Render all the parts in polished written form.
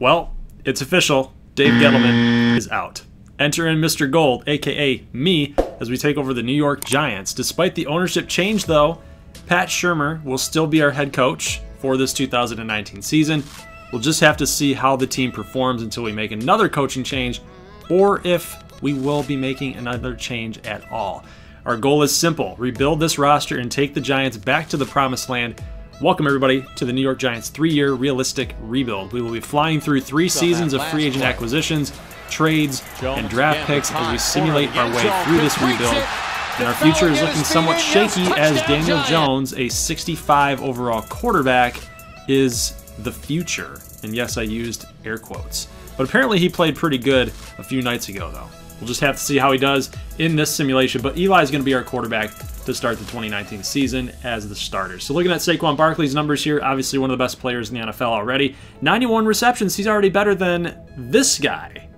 Well, it's official. Dave Gettleman is out. Enter in Mr. Gold, aka me, as we take over the New York Giants. Despite the ownership change, though, Pat Shurmur will still be our head coach for this 2019 season. We'll just have to see how the team performs until we make another coaching change, or if we will be making another change at all. Our goal is simple: rebuild this roster and take the Giants back to the promised land. Welcome everybody to the New York Giants 3-year realistic rebuild. We will be flying through 3 seasons of free agent acquisitions, trades, and draft picks as we simulate our way through this rebuild. And our future is looking somewhat shaky as Daniel Jones, a 65 overall quarterback, is the future. And yes, I used air quotes. But apparently he played pretty good a few nights ago, though. We'll just have to see how he does in this simulation. But Eli's going to be our quarterback to start the 2019 season as the starter. So looking at Saquon Barkley's numbers here, obviously one of the best players in the NFL already. 91 receptions. He's already better than this guy.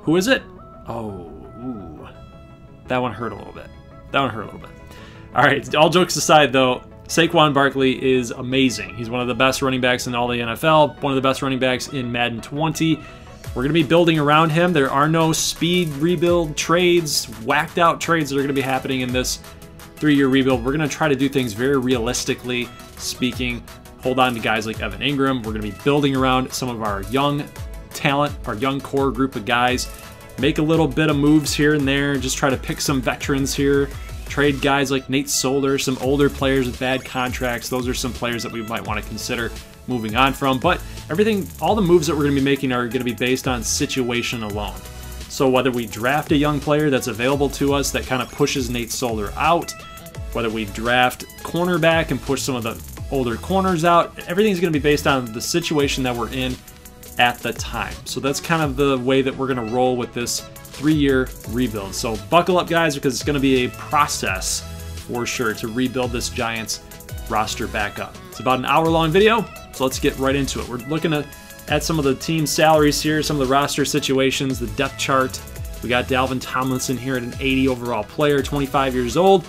Who is it? Oh, ooh. That one hurt a little bit. All right, all jokes aside, though, Saquon Barkley is amazing. He's one of the best running backs in all the NFL, one of the best running backs in Madden 20. We're going to be building around him. There are no speed rebuild trades, whacked out trades that are going to be happening in this 3-year rebuild. We're going to try to do things very realistically speaking. Hold on to guys like Evan Ingram. We're going to be building around some of our young talent, our young core group of guys. Make a little bit of moves here and there. Just try to pick some veterans here. Trade guys like Nate Solder, some older players with bad contracts. Those are some players that we might want to consider moving on from. But everything, all the moves that we're going to be making are going to be based on situation alone. So whether we draft a young player that's available to us that kind of pushes Nate Solder out, whether we draft cornerback and push some of the older corners out, everything's going to be based on the situation that we're in at the time. So that's kind of the way that we're going to roll with this 3-year rebuild. So buckle up, guys, because it's going to be a process for sure to rebuild this Giants roster back up. It's about an hour-long video, so let's get right into it. We're looking at some of the team salaries here, some of the roster situations, the depth chart. We got Dalvin Tomlinson here at an 80 overall player, 25 years old.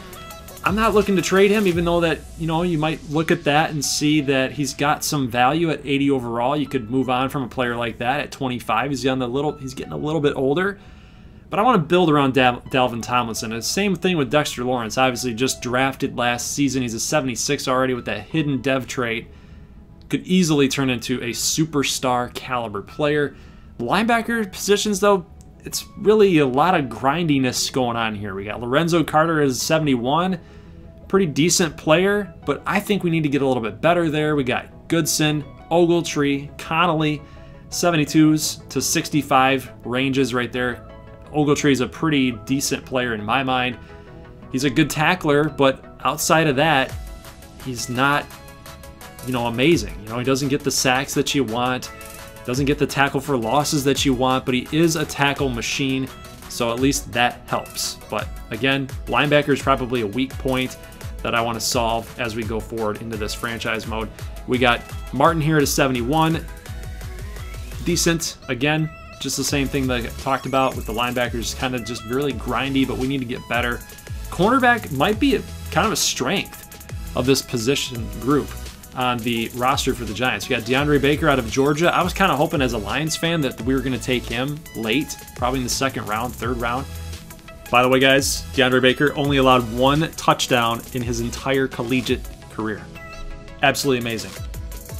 I'm not looking to trade him, even though that, you know, you might look at that and see that he's got some value at 80 overall. You could move on from a player like that at 25. He's getting a little bit older. But I want to build around Dalvin Tomlinson. And same thing with Dexter Lawrence. Obviously just drafted last season. He's a 76 already with that hidden dev trait. Could easily turn into a superstar caliber player. Linebacker positions, though, it's really a lot of grindiness going on here. We got Lorenzo Carter as 71. Pretty decent player, but I think we need to get a little bit better there. We got Goodson, Ogletree, Connolly, 72s to 65 ranges right there. Ogletree is a pretty decent player in my mind. He's a good tackler, but outside of that, he's not, you know, amazing. You know, he doesn't get the sacks that you want, doesn't get the tackle for losses that you want, but he is a tackle machine, so at least that helps. But again, linebacker is probably a weak point that I want to solve as we go forward into this franchise mode. We got Martin here at a 71. Decent, again. Just the same thing that I talked about with the linebackers, kind of just really grindy, but we need to get better. Cornerback might be kind of a strength of this position group on the roster for the Giants. We got DeAndre Baker out of Georgia. I was kind of hoping as a Lions fan that we were going to take him late, probably in the 2nd round, 3rd round. By the way, guys, DeAndre Baker only allowed 1 touchdown in his entire collegiate career. Absolutely amazing.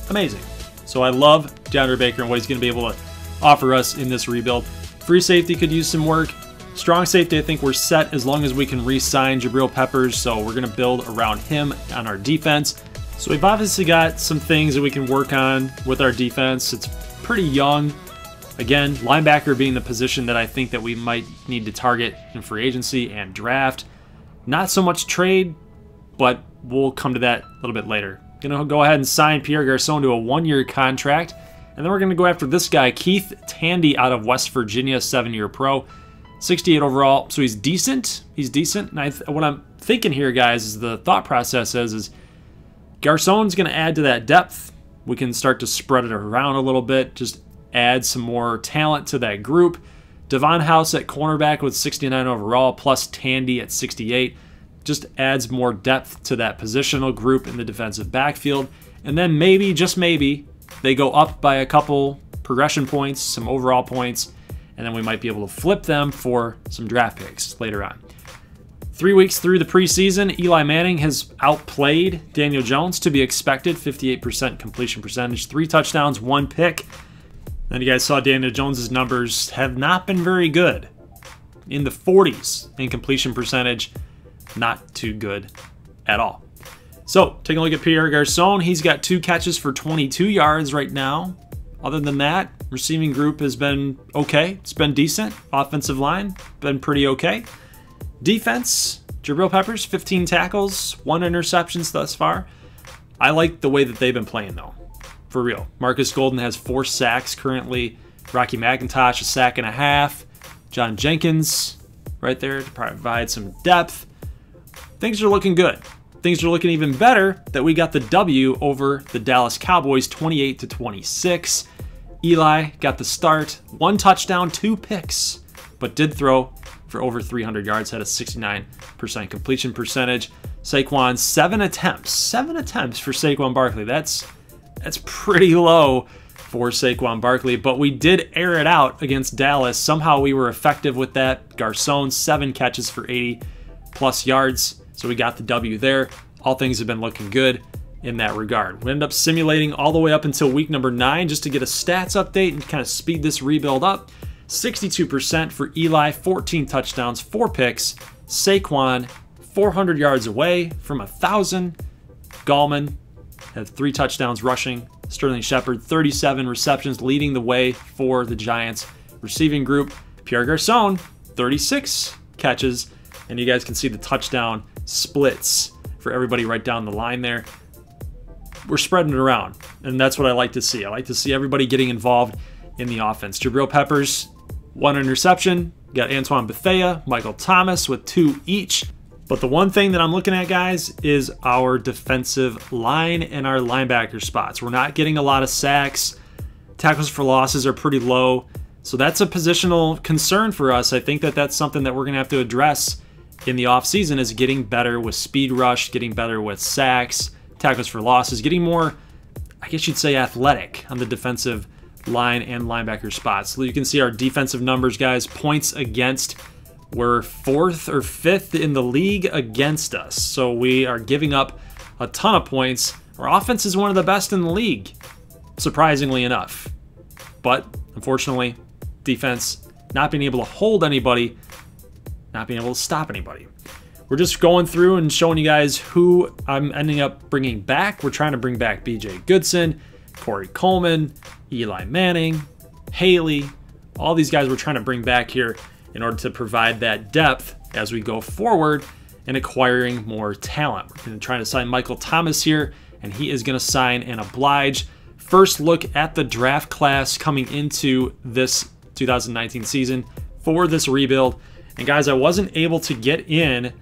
Amazing. So I love DeAndre Baker and what he's going to be able to offer us in this rebuild. Free safety could use some work. Strong safety, I think we're set as long as we can re-sign Jabril Peppers, so we're going to build around him on our defense. So we've obviously got some things that we can work on with our defense. It's pretty young. Again, linebacker being the position that I think that we might need to target in free agency and draft. Not so much trade, but we'll come to that a little bit later. Going to go ahead and sign Pierre Garçon to a 1-year contract. And then we're going to go after this guy, Keith Tandy out of West Virginia, 7-year pro, 68 overall. So he's decent. He's decent. And what I'm thinking here, guys, is the thought process is Garçon's going to add to that depth. We can start to spread it around a little bit, just add some more talent to that group. Devon House at cornerback with 69 overall, plus Tandy at 68. Just adds more depth to that positional group in the defensive backfield. And then maybe, just maybe, they go up by a couple progression points, some overall points, and then we might be able to flip them for some draft picks later on. 3 weeks through the preseason, Eli Manning has outplayed Daniel Jones, to be expected. 58% completion percentage, 3 touchdowns, 1 pick. And you guys saw Daniel Jones's numbers have not been very good. In the 40s in completion percentage, not too good at all. So, taking a look at Pierre Garçon, he's got 2 catches for 22 yards right now. Other than that, receiving group has been okay. It's been decent. Offensive line, been pretty okay. Defense, Jabril Peppers, 15 tackles, 1 interception thus far. I like the way that they've been playing, though. For real. Marcus Golden has 4 sacks currently. Rocky McIntosh, 1.5 sacks. John Jenkins right there to provide some depth. Things are looking good. Things are looking even better that we got the W over the Dallas Cowboys, 28-26. Eli got the start. 1 touchdown, 2 picks, but did throw for over 300 yards, had a 69% completion percentage. Saquon, 7 attempts. 7 attempts for Saquon Barkley. That's pretty low for Saquon Barkley, but we did air it out against Dallas. Somehow we were effective with that. Garçon, 7 catches for 80+ yards, so we got the W there. All things have been looking good in that regard. We ended up simulating all the way up until week number 9 just to get a stats update and kind of speed this rebuild up. 62% for Eli, 14 touchdowns, 4 picks. Saquon, 400 yards away from 1,000. Gallman had 3 touchdowns rushing. Sterling Shepard, 37 receptions, leading the way for the Giants receiving group. Pierre Garçon, 36 catches, and you guys can see the touchdown splits for everybody right down the line there. We're spreading it around, and that's what I like to see. I like to see everybody getting involved in the offense. Jabril Peppers, 1 interception. You got Antoine Bethea, Michael Thomas with 2 each. But the one thing that I'm looking at, guys, is our defensive line and our linebacker spots. We're not getting a lot of sacks. Tackles for losses are pretty low. So that's a positional concern for us. I think that that's something that we're going to have to address in the offseason, is getting better with speed rush, getting better with sacks, tackles for losses, getting more, I guess you'd say, athletic on the defensive line and linebacker spots. So you can see our defensive numbers, guys. Points against, we're 4th or 5th in the league against us. So we are giving up a ton of points. Our offense is one of the best in the league, surprisingly enough. But unfortunately, defense not being able to hold anybody, not being able to stop anybody. We're just going through and showing you guys who I'm ending up bringing back. We're trying to bring back B.J. Goodson, Corey Coleman, Eli Manning, Haley. All these guys we're trying to bring back here in order to provide that depth as we go forward and acquiring more talent. We're going to try to sign Michael Thomas here, and he is going to sign and oblige. First look at the draft class coming into this 2019 season for this rebuild. And guys, I wasn't able to get in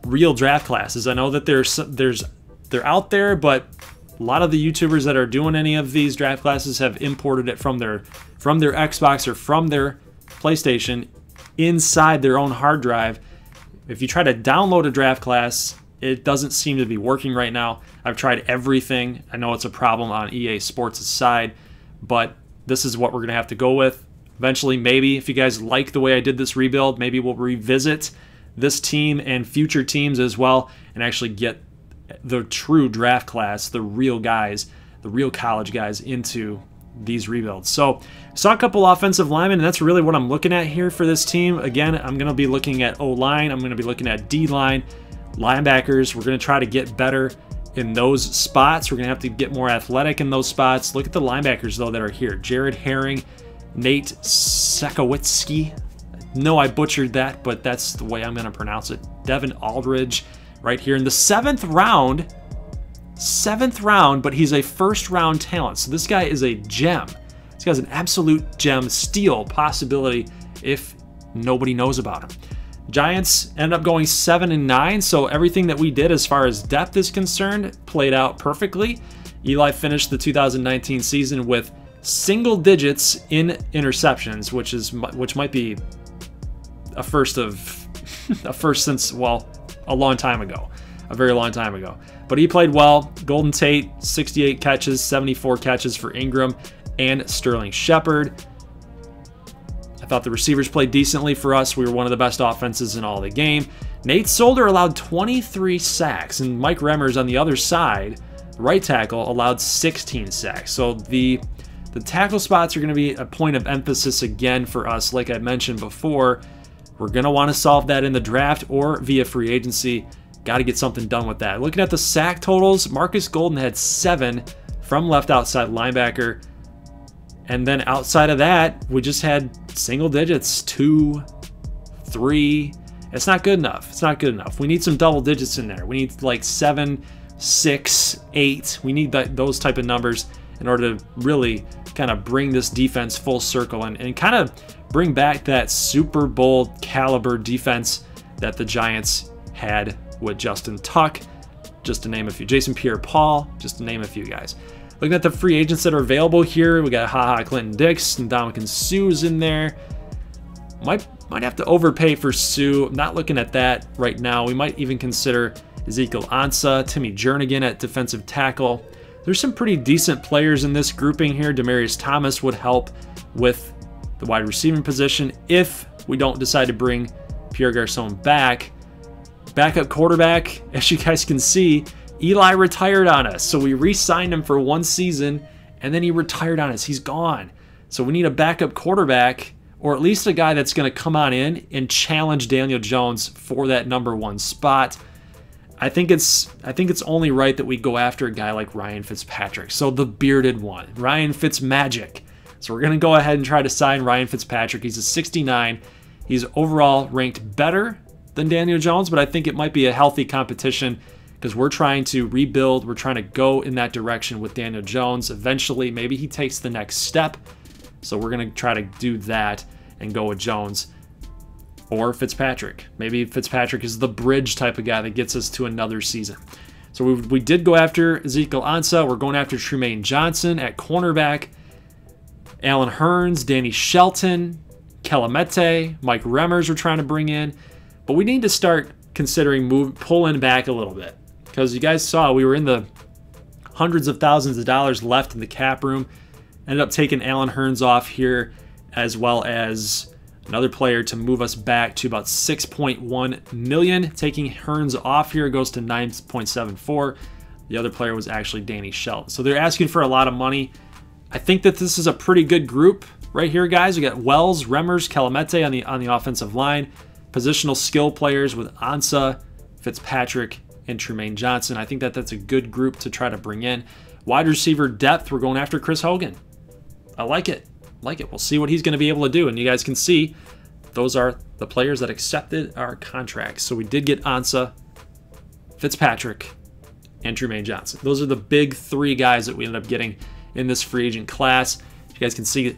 real draft classes. I know that they're out there, but a lot of the YouTubers that are doing any of these draft classes have imported it from their Xbox or from their PlayStation inside their own hard drive. If you try to download a draft class, it doesn't seem to be working right now. I've tried everything. I know it's a problem on EA Sports' side, but this is what we're going to have to go with. Eventually, maybe, if you guys like the way I did this rebuild, maybe we'll revisit this team and future teams as well and actually get the true draft class, the real guys, the real college guys into these rebuilds. So, saw a couple offensive linemen, and that's really what I'm looking at here for this team. Again, I'm going to be looking at O-line. I'm going to be looking at D-line, linebackers. We're going to try to get better in those spots. We're going to have to get more athletic in those spots. Look at the linebackers, though, that are here. Jared Herring, Nate Sekowitsky. No, I butchered that, but that's the way I'm going to pronounce it. Devin Aldridge right here in the 7th round. 7th round, but he's a 1st-round talent. So this guy is a gem. This guy's an absolute gem, steal possibility if nobody knows about him. Giants ended up going 7-9, so everything that we did as far as depth is concerned played out perfectly. Eli finished the 2019 season with single digits in interceptions, which might be a first since, well, a long time ago, a very long time ago. But he played well. Golden Tate, 68 catches, 74 catches for Ingram, and Sterling Shepard. I thought the receivers played decently for us. We were one of the best offenses in all the game. Nate Solder allowed 23 sacks, and Mike Remmers on the other side, right tackle, allowed 16 sacks. So the tackle spots are going to be a point of emphasis again for us. Like I mentioned before, we're going to want to solve that in the draft or via free agency. Got to get something done with that. Looking at the sack totals, Marcus Golden had 7 from left outside linebacker. And then outside of that, we just had single digits, 2, 3. It's not good enough. It's not good enough. We need some double digits in there. We need like 7, 6, 8. We need those type of numbers in order to really kind of bring this defense full circle and kind of bring back that Super Bowl caliber defense that the Giants had with Justin Tuck, just to name a few. Jason Pierre-Paul, just to name a few guys. Looking at the free agents that are available here, we got HaHa Clinton-Dix and Ndamukong Suh's in there. Might have to overpay for Suh. I'm not looking at that right now. We might even consider Ezekiel Ansah, Timmy Jernigan at defensive tackle. There's some pretty decent players in this grouping here. Demaryius Thomas would help with the wide receiving position if we don't decide to bring Pierre Garçon back. Backup quarterback, as you guys can see, Eli retired on us. So we re-signed him for 1 season, and then he retired on us. He's gone. So we need a backup quarterback, or at least a guy that's going to come on in and challenge Daniel Jones for that #1 spot. I think it's only right that we go after a guy like Ryan Fitzpatrick. So the bearded one, Ryan Fitzmagic. So we're going to go ahead and try to sign Ryan Fitzpatrick. He's a 69. He's overall ranked better than Daniel Jones, but I think it might be a healthy competition because we're trying to rebuild. We're trying to go in that direction with Daniel Jones. Eventually, maybe he takes the next step. So we're going to try to do that and go with Jones or Fitzpatrick. Maybe Fitzpatrick is the bridge type of guy that gets us to another season. So we did go after Ezekiel Ansah. We're going after Trumaine Johnson at cornerback. Alan Hearns, Danny Shelton, Kelemete, Mike Remmers we're trying to bring in. But we need to start considering pulling back a little bit. Because you guys saw we were in the hundreds of thousands of dollars left in the cap room. Ended up taking Alan Hearns off here, as well as another player to move us back to about 6.1 million. Taking Hearns off here goes to 9.74. The other player was actually Danny Shelton. So they're asking for a lot of money. I think that this is a pretty good group right here, guys. We got Wells, Remmers, Kelemete on the offensive line. Positional skill players with Ansah, Fitzpatrick, and Trumaine Johnson. I think that that's a good group to try to bring in. Wide receiver depth, we're going after Chris Hogan. I like it. We'll see what he's going to be able to do. And you guys can see those are the players that accepted our contracts. So we did get Ansah, Fitzpatrick, and Trumaine Johnson. Those are the big 3 guys that we ended up getting in this free agent class. You guys can see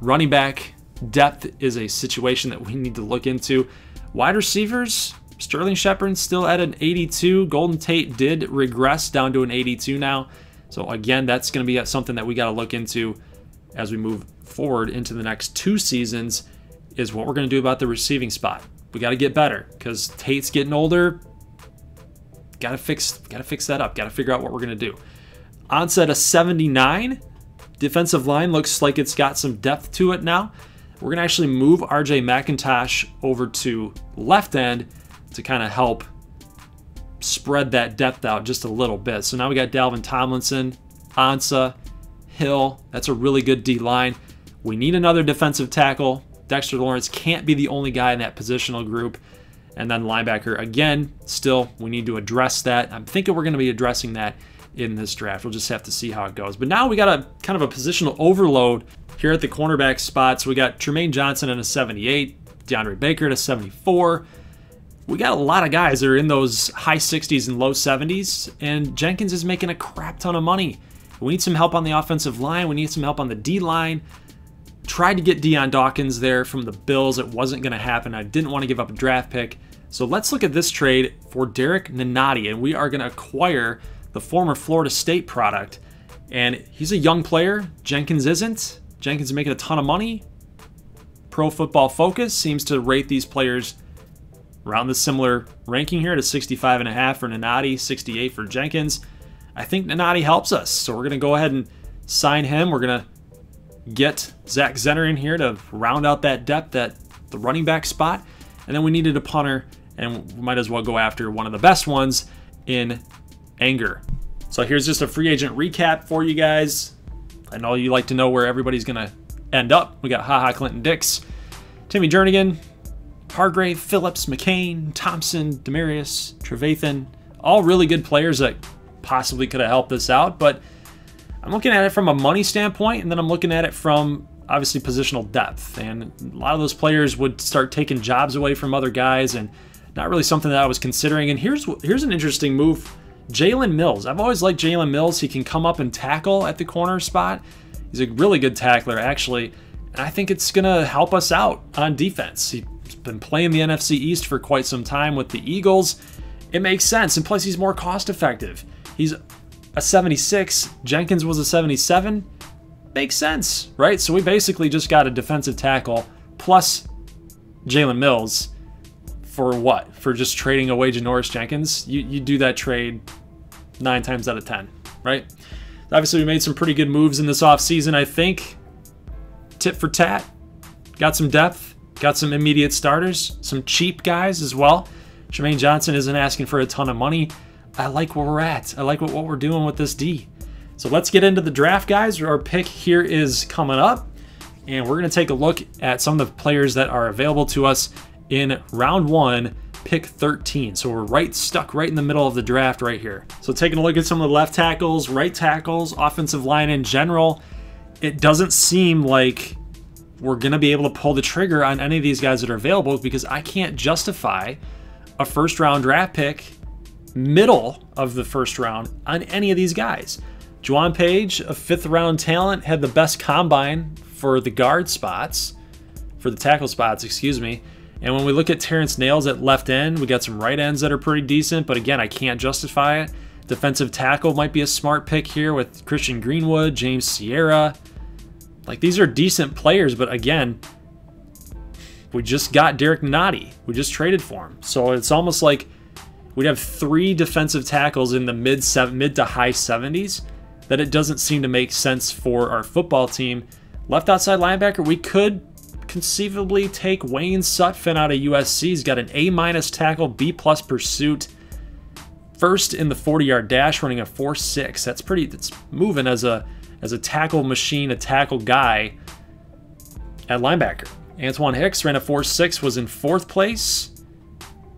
running back depth is a situation that we need to look into. Wide receivers, Sterling Shepard still at an 82. Golden Tate did regress down to an 82 now. So again, that's going to be something that we got to look into as we move forward into the next 2 seasons, is what we're going to do about the receiving spot. We got to get better because Tate's getting older. Got to fix that up. Got to figure out what we're going to do. Onset a 79. Defensive line looks like it's got some depth to it now. We're going to actually move RJ McIntosh over to left end to kind of help spread that depth out just a little bit. So now we got Dalvin Tomlinson, Ansah, Hill. That's a really good D-line. We need another defensive tackle. Dexter Lawrence can't be the only guy in that positional group. And then linebacker, again, still, we need to address that. I'm thinking we're going to be addressing that in this draft. We'll just have to see how it goes. But now we got a kind of a positional overload here at the cornerback spot. So we got Trumaine Johnson at a 78, DeAndre Baker at a 74. We got a lot of guys that are in those high 60s and low 70s, and Jenkins is making a crap ton of money. We need some help on the offensive line. We need some help on the D-line. Tried to get Deion Dawkins there from the Bills. It wasn't going to happen. I didn't want to give up a draft pick. So let's look at this trade for Derek Nnadi, and we are going to acquire the former Florida State product. And he's a young player. Jenkins isn't. Jenkins is making a ton of money. Pro Football Focus seems to rate these players around the similar ranking here to 65.5 for Nnadi, 68 for Jenkins. I think Nnadi helps us, so we're going to go ahead and sign him. We're going to get Zach Zenner in here to round out that depth at the running back spot. And then we needed a punter, and we might as well go after one of the best ones in Anger. So here's just a free agent recap for you guys. I know you like to know where everybody's going to end up. We got Clinton Dix, Timmy Jernigan, Hargrave, Phillips, McCain, Thompson, Demarius, Trevathan. All really good players that possibly could have helped us out, but I'm looking at it from a money standpoint, and then I'm looking at it from obviously positional depth. And a lot of those players would start taking jobs away from other guys, and not really something that I was considering. And here's an interesting move. Jalen Mills. I've always liked Jalen Mills. He can come up and tackle at the corner spot. He's a really good tackler, actually. And I think it's going to help us out on defense. He's been playing the NFC East for quite some time with the Eagles. It makes sense. And plus, he's more cost effective. He's a 76. Jenkins was a 77. Makes sense, right? So we basically just got a defensive tackle plus Jalen Mills for what? For just trading away Janoris Jenkins? You do that trade 9 times out of 10, right? Obviously, we made some pretty good moves in this offseason, I think. Tit for tat. Got some depth. Got some immediate starters. Some cheap guys as well. Jermaine Johnson isn't asking for a ton of money. I like where we're at. I like what we're doing with this D. So let's get into the draft, guys. Our pick here is coming up. And we're going to take a look at some of the players that are available to us in round 1, pick 13. So we're stuck right in the middle of the draft right here. So taking a look at some of the left tackles, right tackles, offensive line in general, it doesn't seem like we're going to be able to pull the trigger on any of these guys that are available, because I can't justify a first-round draft pick middle of the first round on any of these guys. Juwan Page, a 5th-round talent, had the best combine for the guard spots, for the tackle spots, excuse me. And when we look at Terrence Nails at left end, we got some right ends that are pretty decent, but again, I can't justify it. Defensive tackle might be a smart pick here with Christian Greenwood, James Sierra. Like, these are decent players, but again, we just got Derek Nottie. We just traded for him. So it's almost like we'd have 3 defensive tackles in the mid to high 70s that it doesn't seem to make sense for our football team. Left outside linebacker, we could conceivably take Wayne Sutphin out of USC. He's got an A- tackle, B+ pursuit. First in the 40-yard dash, running a 4.6. That's moving as a tackle machine, a tackle guy at linebacker. Antoine Hicks ran a 4.6, was in 4th place.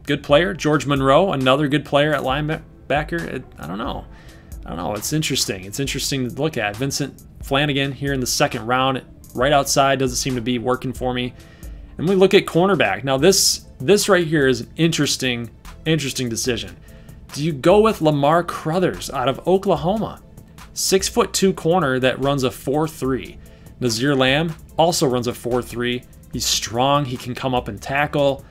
Good player. George Monroe, another good player at linebacker. I don't know. It's interesting. It's interesting to look at. Vincent Flanagan here in the 2nd round, right outside, doesn't seem to be working for me. And we look at cornerback. Now this right here is an interesting decision. Do you go with Lamar Crothers out of Oklahoma? 6'2" corner that runs a 4.3. Nazir Lamb also runs a 4.3. He's strong. He can come up and tackle.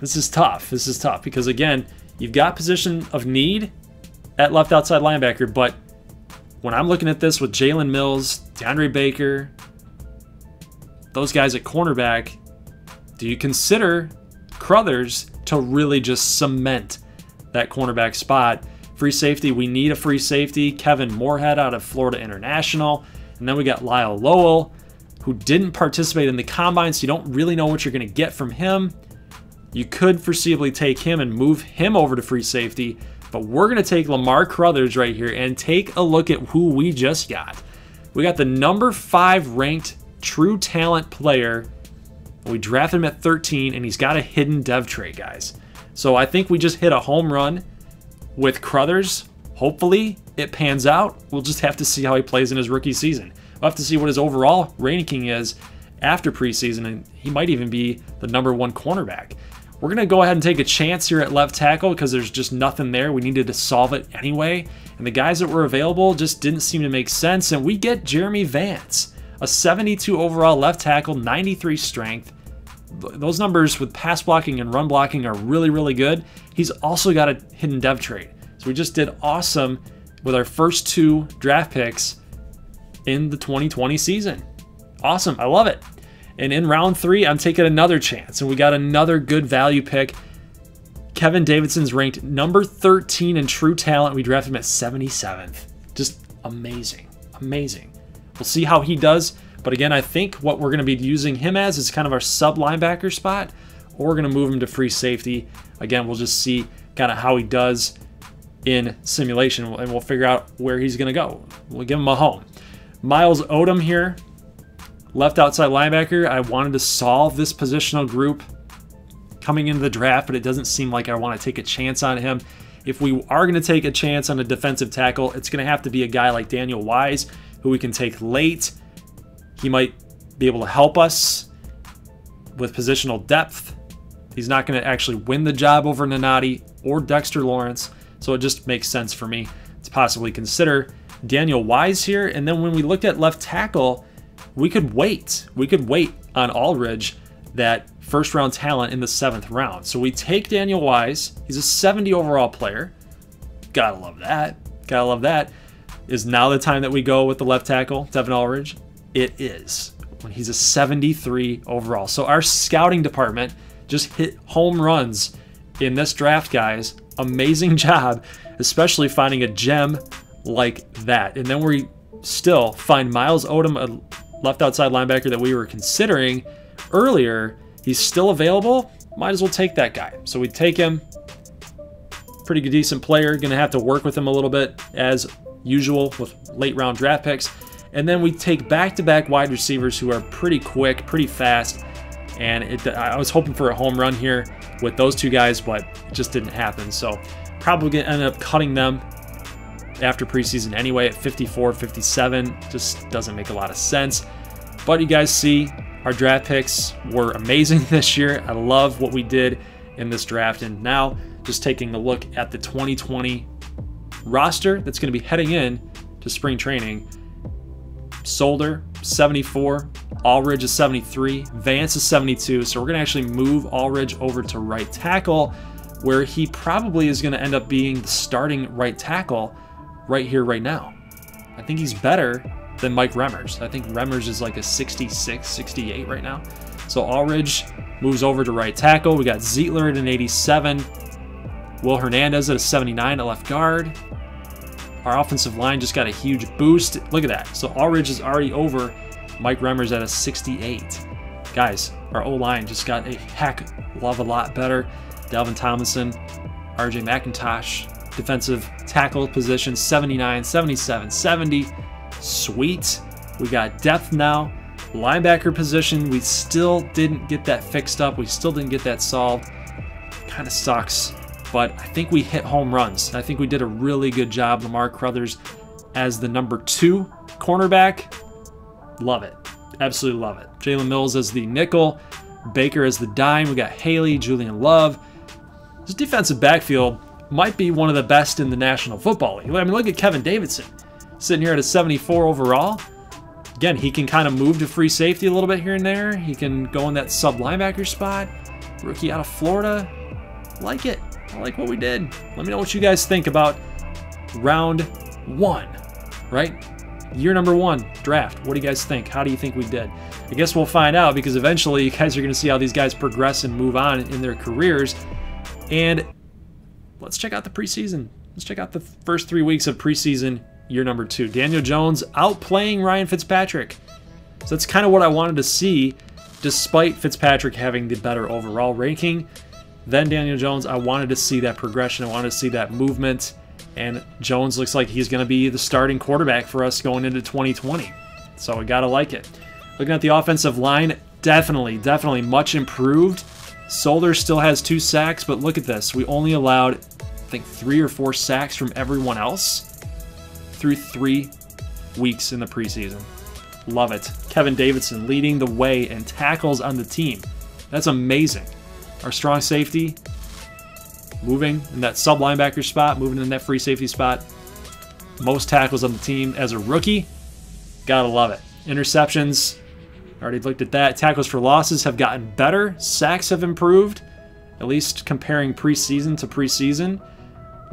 This is tough. This is tough because, again, you've got position of need at left outside linebacker, but when I'm looking at this with Jalen Mills, DeAndre Baker, those guys at cornerback, do you consider Crothers to really just cement that cornerback spot? Free safety, we need a free safety. Kevin Moorhead out of Florida International. And then we got Lyle Lowell, who didn't participate in the combine, so you don't really know what you're going to get from him. You could foreseeably take him and move him over to free safety, but we're going to take Lamar Crothers right here and take a look at who we just got. We got the number 5 ranked true talent player. We drafted him at 13, and he's got a hidden dev trait, guys. So I think we just hit a home run with Crothers. Hopefully it pans out. We'll just have to see how he plays in his rookie season. We'll have to see what his overall ranking is after preseason, and he might even be the number 1 cornerback. We're going to go ahead and take a chance here at left tackle because there's just nothing there. We needed to solve it anyway, and the guys that were available just didn't seem to make sense, and we get Jeremy Vance, a 72 overall left tackle, 93 strength. Those numbers with pass blocking and run blocking are really, really good. He's also got a hidden dev trait. So we just did awesome with our first 2 draft picks in the 2020 season. Awesome. I love it. And in round 3, I'm taking another chance, and we got another good value pick. Kevin Davidson's ranked number 13 in true talent. We drafted him at 77th. Just amazing. Amazing. We'll see how he does. But again, I think what we're going to be using him as is kind of our sub linebacker spot, or we're going to move him to free safety. Again, we'll just see kind of how he does in simulation, and we'll figure out where he's going to go. We'll give him a home. Miles Odom here, left outside linebacker. I wanted to solve this positional group coming into the draft, but it doesn't seem like I want to take a chance on him. If we are going to take a chance on a defensive tackle, it's going to have to be a guy like Daniel Wise, who we can take late. He might be able to help us with positional depth. He's not going to actually win the job over Nanati or Dexter Lawrence, so it just makes sense for me to possibly consider Daniel Wise here. And then when we looked at left tackle, we could wait. We could wait on Aldridge, that first-round talent in the 7th round. So we take Daniel Wise. He's a 70 overall player. Gotta love that. Gotta love that. Is now the time that we go with the left tackle, Devin Aldridge? It is, when he's a 73 overall. So our scouting department just hit home runs in this draft, guys. Amazing job, especially finding a gem like that. And then we still find Miles Odom, a left outside linebacker that we were considering earlier. He's still available. Might as well take that guy. So we take him. Pretty good, decent player. Gonna have to work with him a little bit as usual with late round draft picks. And then we take back-to-back wide receivers who are pretty quick, pretty fast. And I was hoping for a home run here with those two guys, but it just didn't happen. So probably going to end up cutting them after preseason anyway at 54, 57. Just doesn't make a lot of sense. But you guys see our draft picks were amazing this year. I love what we did in this draft. And now just taking a look at the 2020 roster that's going to be heading in to spring training. Solder, 74. Aldridge is 73. Vance is 72. So we're going to actually move Aldridge over to right tackle, where he probably is going to end up being the starting right tackle right here, right now. I think he's better than Mike Remmers. I think Remmers is like a 66, 68 right now. So Aldridge moves over to right tackle. We got Zietler at an 87. Will Hernandez at a 79 at left guard. Our offensive line just got a huge boost. Look at that. So Aldridge is already over Mike Remmers at a 68. Guys, our O-line just got a heck of a lot better. Dalvin Tomlinson, RJ McIntosh, defensive tackle position, 79, 77, 70. Sweet. We got depth now. Linebacker position, we still didn't get that fixed up. We still didn't get that solved. Kind of sucks. But I think we hit home runs. I think we did a really good job. Lamar Crothers as the number 2 cornerback. Love it. Absolutely love it. Jalen Mills as the nickel. Baker as the dime. We got Haley, Julian Love. This defensive backfield might be one of the best in the National Football League. I mean, look at Kevin Davidson sitting here at a 74 overall. Again, he can kind of move to free safety a little bit here and there. He can go in that sub linebacker spot. Rookie out of Florida. Like it. I like what we did. Let me know what you guys think about round 1, right? Year number 1 draft. What do you guys think? How do you think we did? I guess we'll find out, because eventually you guys are going to see how these guys progress and move on in their careers. And let's check out the preseason. Let's check out the first 3 weeks of preseason year number 2. Daniel Jones outplaying Ryan Fitzpatrick. So that's kind of what I wanted to see, despite Fitzpatrick having the better overall ranking. Then Daniel Jones, I wanted to see that progression. I wanted to see that movement. And Jones looks like he's going to be the starting quarterback for us going into 2020. So we got to like it. Looking at the offensive line, definitely much improved. Solder still has 2 sacks, but look at this. We only allowed, I think, 3 or 4 sacks from everyone else through 3 weeks in the preseason. Love it. Kevin Davidson leading the way in tackles on the team. That's amazing. Our strong safety, moving in that sub linebacker spot, moving in that free safety spot. Most tackles on the team as a rookie. Gotta love it. Interceptions, already looked at that. Tackles for losses have gotten better. Sacks have improved, at least comparing preseason to preseason.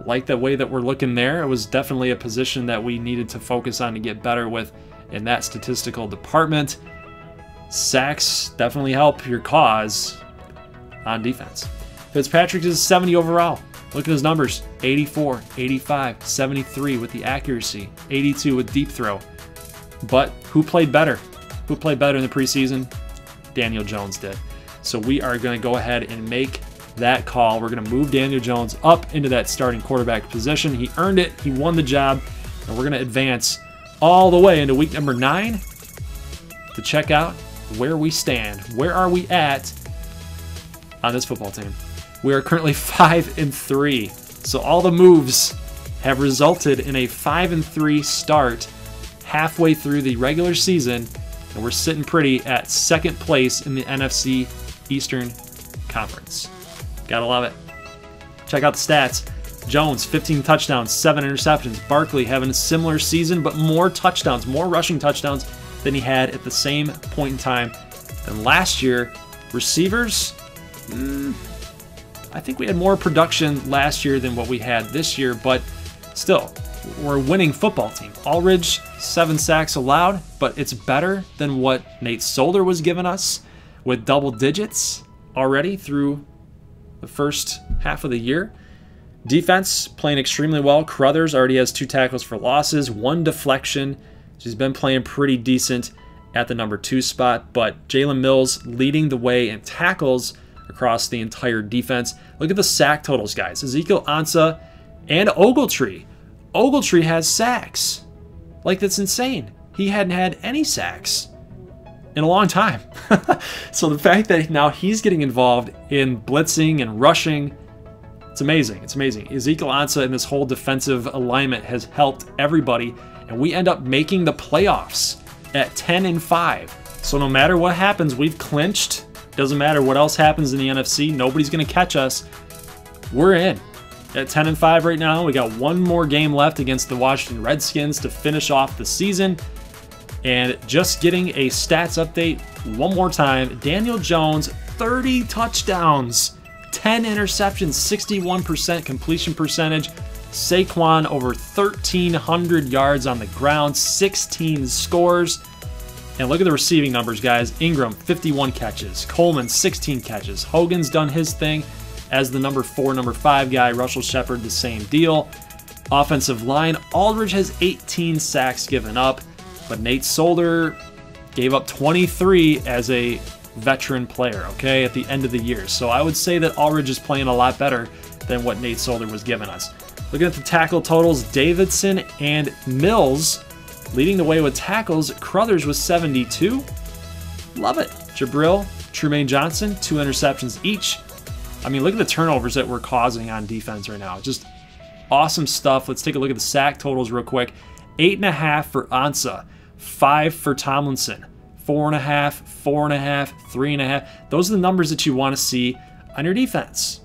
Like the way that we're looking there. It was definitely a position that we needed to focus on to get better with in that statistical department. Sacks definitely help your cause on defense. Fitzpatrick is 70 overall. Look at his numbers. 84, 85, 73 with the accuracy, 82 with deep throw. But who played better? Who played better in the preseason? Daniel Jones did. So we are going to go ahead and make that call. We're going to move Daniel Jones up into that starting quarterback position. He earned it. He won the job. And we're going to advance all the way into week number 9 to check out where we stand. Where are we at on this football team? We are currently 5-3. So all the moves have resulted in a 5-3 start halfway through the regular season, and we're sitting pretty at 2nd place in the NFC Eastern Conference. Gotta love it. Check out the stats. Jones, 15 touchdowns, 7 interceptions. Barkley having a similar season, but more touchdowns, more rushing touchdowns than he had at the same point in time than last year. Receivers, I think we had more production last year than what we had this year, but still, we're a winning football team. Aldridge, 7 sacks allowed, but it's better than what Nate Solder was giving us with double digits already through the first half of the year. Defense playing extremely well. Crothers already has 2 tackles for losses, 1 deflection. So he's been playing pretty decent at the number 2 spot, but Jalen Mills leading the way in tackles across the entire defense. Look at the sack totals, guys. Ezekiel Ansah and Ogletree. Ogletree has sacks. Like, that's insane. He hadn't had any sacks in a long time. So the fact that now he's getting involved in blitzing and rushing, it's amazing. It's amazing. Ezekiel Ansah in this whole defensive alignment has helped everybody, and we end up making the playoffs at 10-5. So no matter what happens, we've clinched. Doesn't matter what else happens in the NFC. Nobody's going to catch us. We're in. At 10-5 right now. We got 1 more game left against the Washington Redskins to finish off the season. And just getting a stats update one more time. Daniel Jones, 30 touchdowns, 10 interceptions, 61% completion percentage. Saquon over 1,300 yards on the ground, 16 scores. And look at the receiving numbers, guys. Ingram, 51 catches. Coleman, 16 catches. Hogan's done his thing as the number 4, number 5 guy. Russell Shepard, the same deal. Offensive line, Aldridge has 18 sacks given up, but Nate Solder gave up 23 as a veteran player, okay, at the end of the year. So I would say that Aldridge is playing a lot better than what Nate Solder was giving us. Looking at the tackle totals, Davidson and Mills leading the way with tackles. Crothers was 72. Love it. Jabril, Trumaine Johnson, 2 interceptions each. I mean, look at the turnovers that we're causing on defense right now. Just awesome stuff. Let's take a look at the sack totals real quick. 8.5 for Ansah, 5 for Tomlinson, 4.5, 4.5, 3.5. Those are the numbers that you want to see on your defense.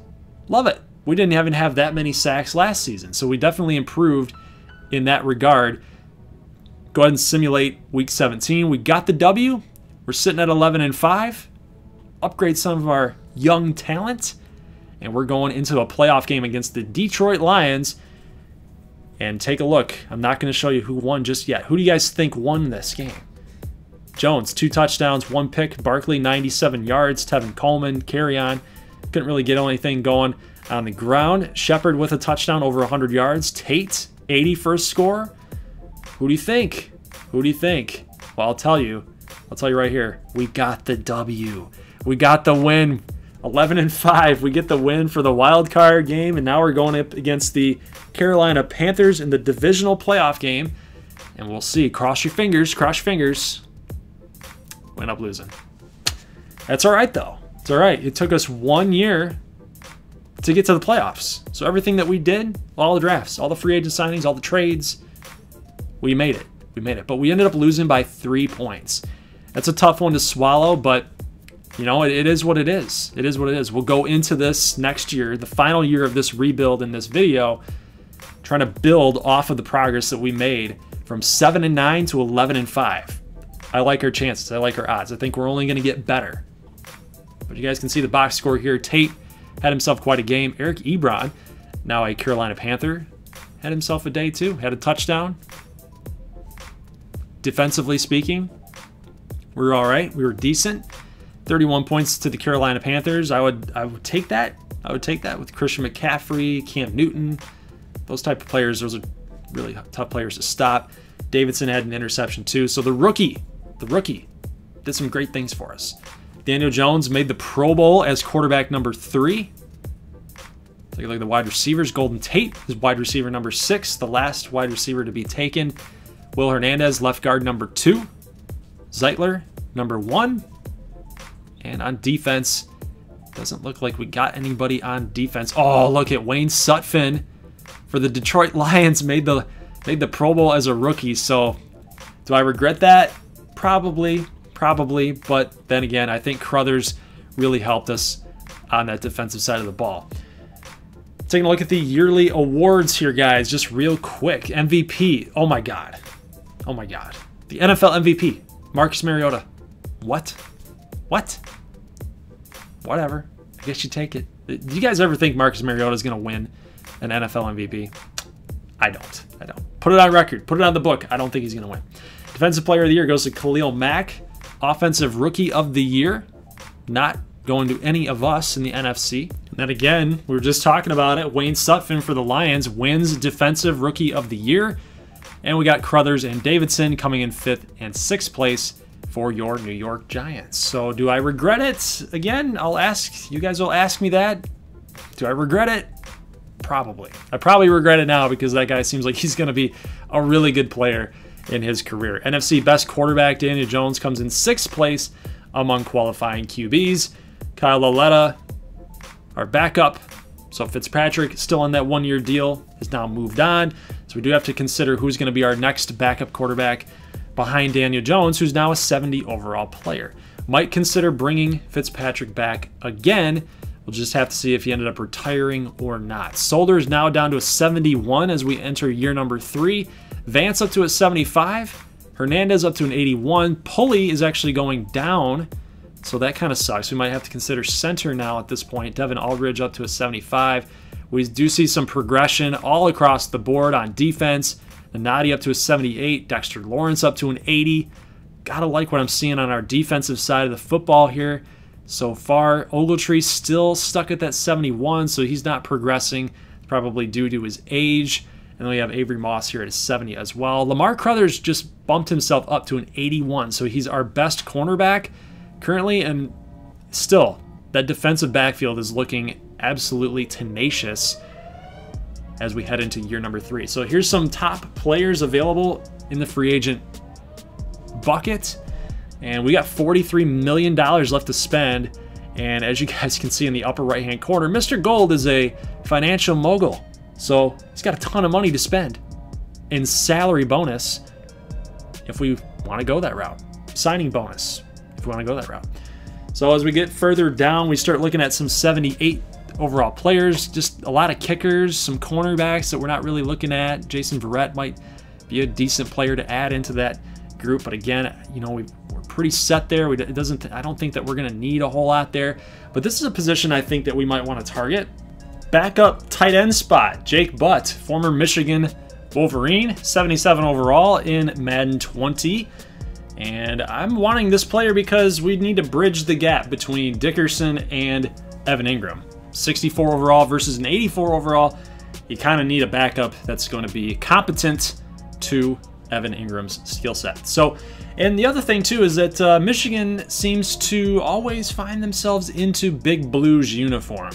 Love it. We didn't even have that many sacks last season, so we definitely improved in that regard. Go ahead and simulate week 17. We got the W. We're sitting at 11-5. Upgrade some of our young talent, and we're going into a playoff game against the Detroit Lions. And take a look. I'm not going to show you who won just yet. Who do you guys think won this game? Jones, 2 touchdowns, 1 pick. Barkley, 97 yards. Tevin Coleman, carry on. Couldn't really get anything going on the ground. Shepard with a touchdown, over 100 yards. Tate, 80 first score. Who do you think? Who do you think? Well, I'll tell you right here. We got the W. We got the win. 11-5. We get the win for the wild card game, and now we're going up against the Carolina Panthers in the divisional playoff game. And we'll see. Cross your fingers. Cross your fingers. We end up losing. That's all right, though. It's all right. It took us 1 year to get to the playoffs. So everything that we did, all the drafts, all the free agent signings, all the trades, we made it. We made it. But we ended up losing by 3 points. That's a tough one to swallow, but you know, it is what it is. It is what it is. We'll go into this next year, the final year of this rebuild in this video, trying to build off of the progress that we made from 7-9 to 11-5. I like our chances. I like our odds. I think we're only going to get better. But you guys can see the box score here. Tate had himself quite a game. Eric Ebron, now a Carolina Panther, had himself a day too. Had a touchdown. Defensively speaking, we were all right. We were decent. 31 points to the Carolina Panthers. I would take that. I would take that with Christian McCaffrey, Cam Newton, those type of players. Those are really tough players to stop. Davidson had an interception too. So the rookie did some great things for us. Daniel Jones made the Pro Bowl as quarterback number 3. Take a look at the wide receivers. Golden Tate is wide receiver number 6, the last wide receiver to be taken. Will Hernandez, left guard number 2. Zeitler, number 1. And on defense, doesn't look like we got anybody on defense. Oh, look at Wayne Sutphin for the Detroit Lions made the Pro Bowl as a rookie. So do I regret that? Probably. But then again, I think Crothers really helped us on that defensive side of the ball. Taking a look at the yearly awards here, guys, just real quick. MVP. Oh my God. The NFL MVP, Marcus Mariota. What? Whatever. I guess you take it. Do you guys ever think Marcus Mariota is going to win an NFL MVP? I don't. Put it on record. Put it on the book. I don't think he's going to win. Defensive Player of the Year goes to Khalil Mack. Offensive Rookie of the Year, not going to any of us in the NFC. And then again, we were just talking about it. Wayne Sutphin for the Lions wins Defensive Rookie of the Year. And we got Crothers and Davidson coming in 5th and 6th place for your New York Giants. So do I regret it? Again, I'll ask. You guys will ask me that. Do I regret it? Probably. I probably regret it now because that guy seems like he's going to be a really good player in his career. NFC Best Quarterback Daniel Jones comes in 6th place among qualifying QBs. Kyle Lauletta, our backup. So Fitzpatrick, still on that 1-year deal, has now moved on. So we do have to consider who's going to be our next backup quarterback behind Daniel Jones, who's now a 70 overall player. Might consider bringing Fitzpatrick back again. We'll just have to see if he ended up retiring or not. Solder is now down to a 71 as we enter year number 3. Vance up to a 75. Hernandez up to an 81. Pulley is actually going down, so that kind of sucks. We might have to consider center now at this point. Devin Aldridge up to a 75. We do see some progression all across the board on defense. Nadi up to a 78. Dexter Lawrence up to an 80. Gotta like what I'm seeing on our defensive side of the football here so far. Ogletree still stuck at that 71, so he's not progressing, probably due to his age. And then we have Avery Moss here at a 70 as well. Lamar Crothers just bumped himself up to an 81, so he's our best cornerback currently, and still, that defensive backfield is looking absolutely tenacious as we head into year number 3. So here's some top players available in the free agent bucket, and we got $43 million left to spend. And as you guys can see in the upper right-hand corner, Mr. Gold is a financial mogul. So he's got a ton of money to spend in salary bonus if we want to go that route. Signing bonus if we want to go that route. So as we get further down, we start looking at some 78 overall players, just a lot of kickers, some cornerbacks that we're not really looking at. Jason Verrett might be a decent player to add into that group, but again, you know, we're pretty set there. I don't think that we're going to need a whole lot there, but this is a position I think that we might want to target. Backup tight end spot, Jake Butt, former Michigan Wolverine, 77 overall in Madden 20. And I'm wanting this player because we need to bridge the gap between Dickerson and Evan Ingram. 64 overall versus an 84 overall. You kind of need a backup that's going to be competent to Evan Ingram's skill set. So, and the other thing too is that Michigan seems to always find themselves into Big Blue's uniform,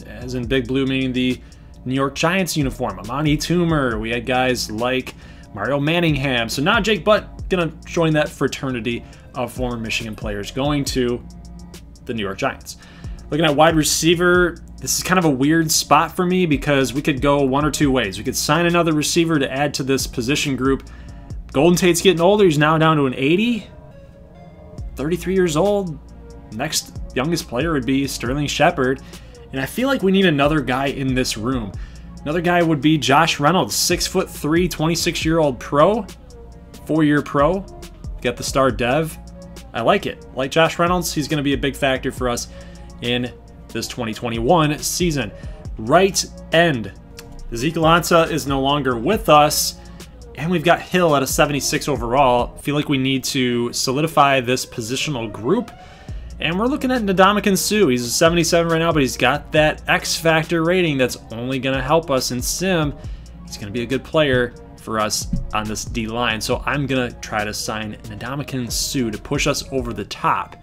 as in Big Blue meaning the New York Giants uniform. Amani Toomer, we had guys like Mario Manningham. So now Jake Butt gonna join that fraternity of former Michigan players going to the New York Giants. Looking at wide receiver, this is kind of a weird spot for me because we could go one or two ways. We could sign another receiver to add to this position group. Golden Tate's getting older. He's now down to an 80. 33 years old. Next youngest player would be Sterling Shepard. And I feel like we need another guy in this room. Another guy would be Josh Reynolds, 6'3", 26-year-old pro, 4-year pro. Got the star dev. I like it. Like Josh Reynolds, he's going to be a big factor for us in this 2021 season. Right end. Ezekiel Ansah is no longer with us. And we've got Hill at a 76 overall. I feel like we need to solidify this positional group. And we're looking at Ndamukong Suh. He's a 77 right now, but he's got that X Factor rating that's only going to help us in Sim. He's going to be a good player for us on this D-line. So I'm going to try to sign Ndamukong Suh to push us over the top.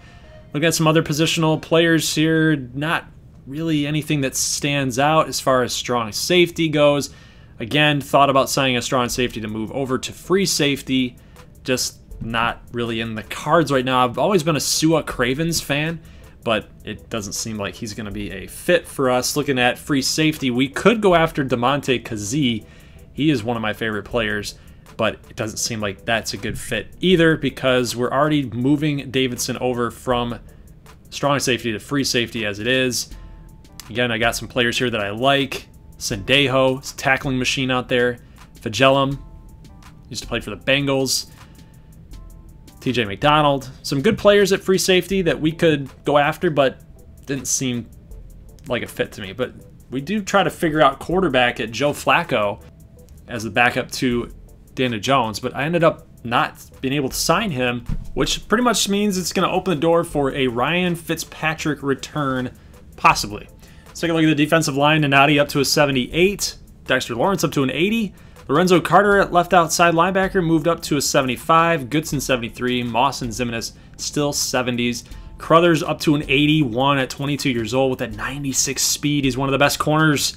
Looking at some other positional players here, not really anything that stands out as far as strong safety goes. Again, thought about signing a strong safety to move over to free safety. Just not really in the cards right now. I've always been a Sua Cravens fan, but it doesn't seem like he's going to be a fit for us. Looking at free safety, we could go after Damontae Kazee. He is one of my favorite players, but it doesn't seem like that's a good fit either because we're already moving Davidson over from strong safety to free safety as it is. Again, I got some players here that I like. Sendejo, tackling machine out there. Fagellum, used to play for the Bengals. TJ McDonald. Some good players at free safety that we could go after, but didn't seem like a fit to me. But we do try to figure out quarterback at Joe Flacco as the backup to Daniel Jones, but I ended up not being able to sign him, which pretty much means it's going to open the door for a Ryan Fitzpatrick return, possibly. Let's take a look at the defensive line. Nadi up to a 78. Dexter Lawrence up to an 80. Lorenzo Carter at left outside linebacker moved up to a 75. Goodson 73. Moss and Zimenez still 70s. Crothers up to an 81 at 22 years old with that 96 speed. He's one of the best corners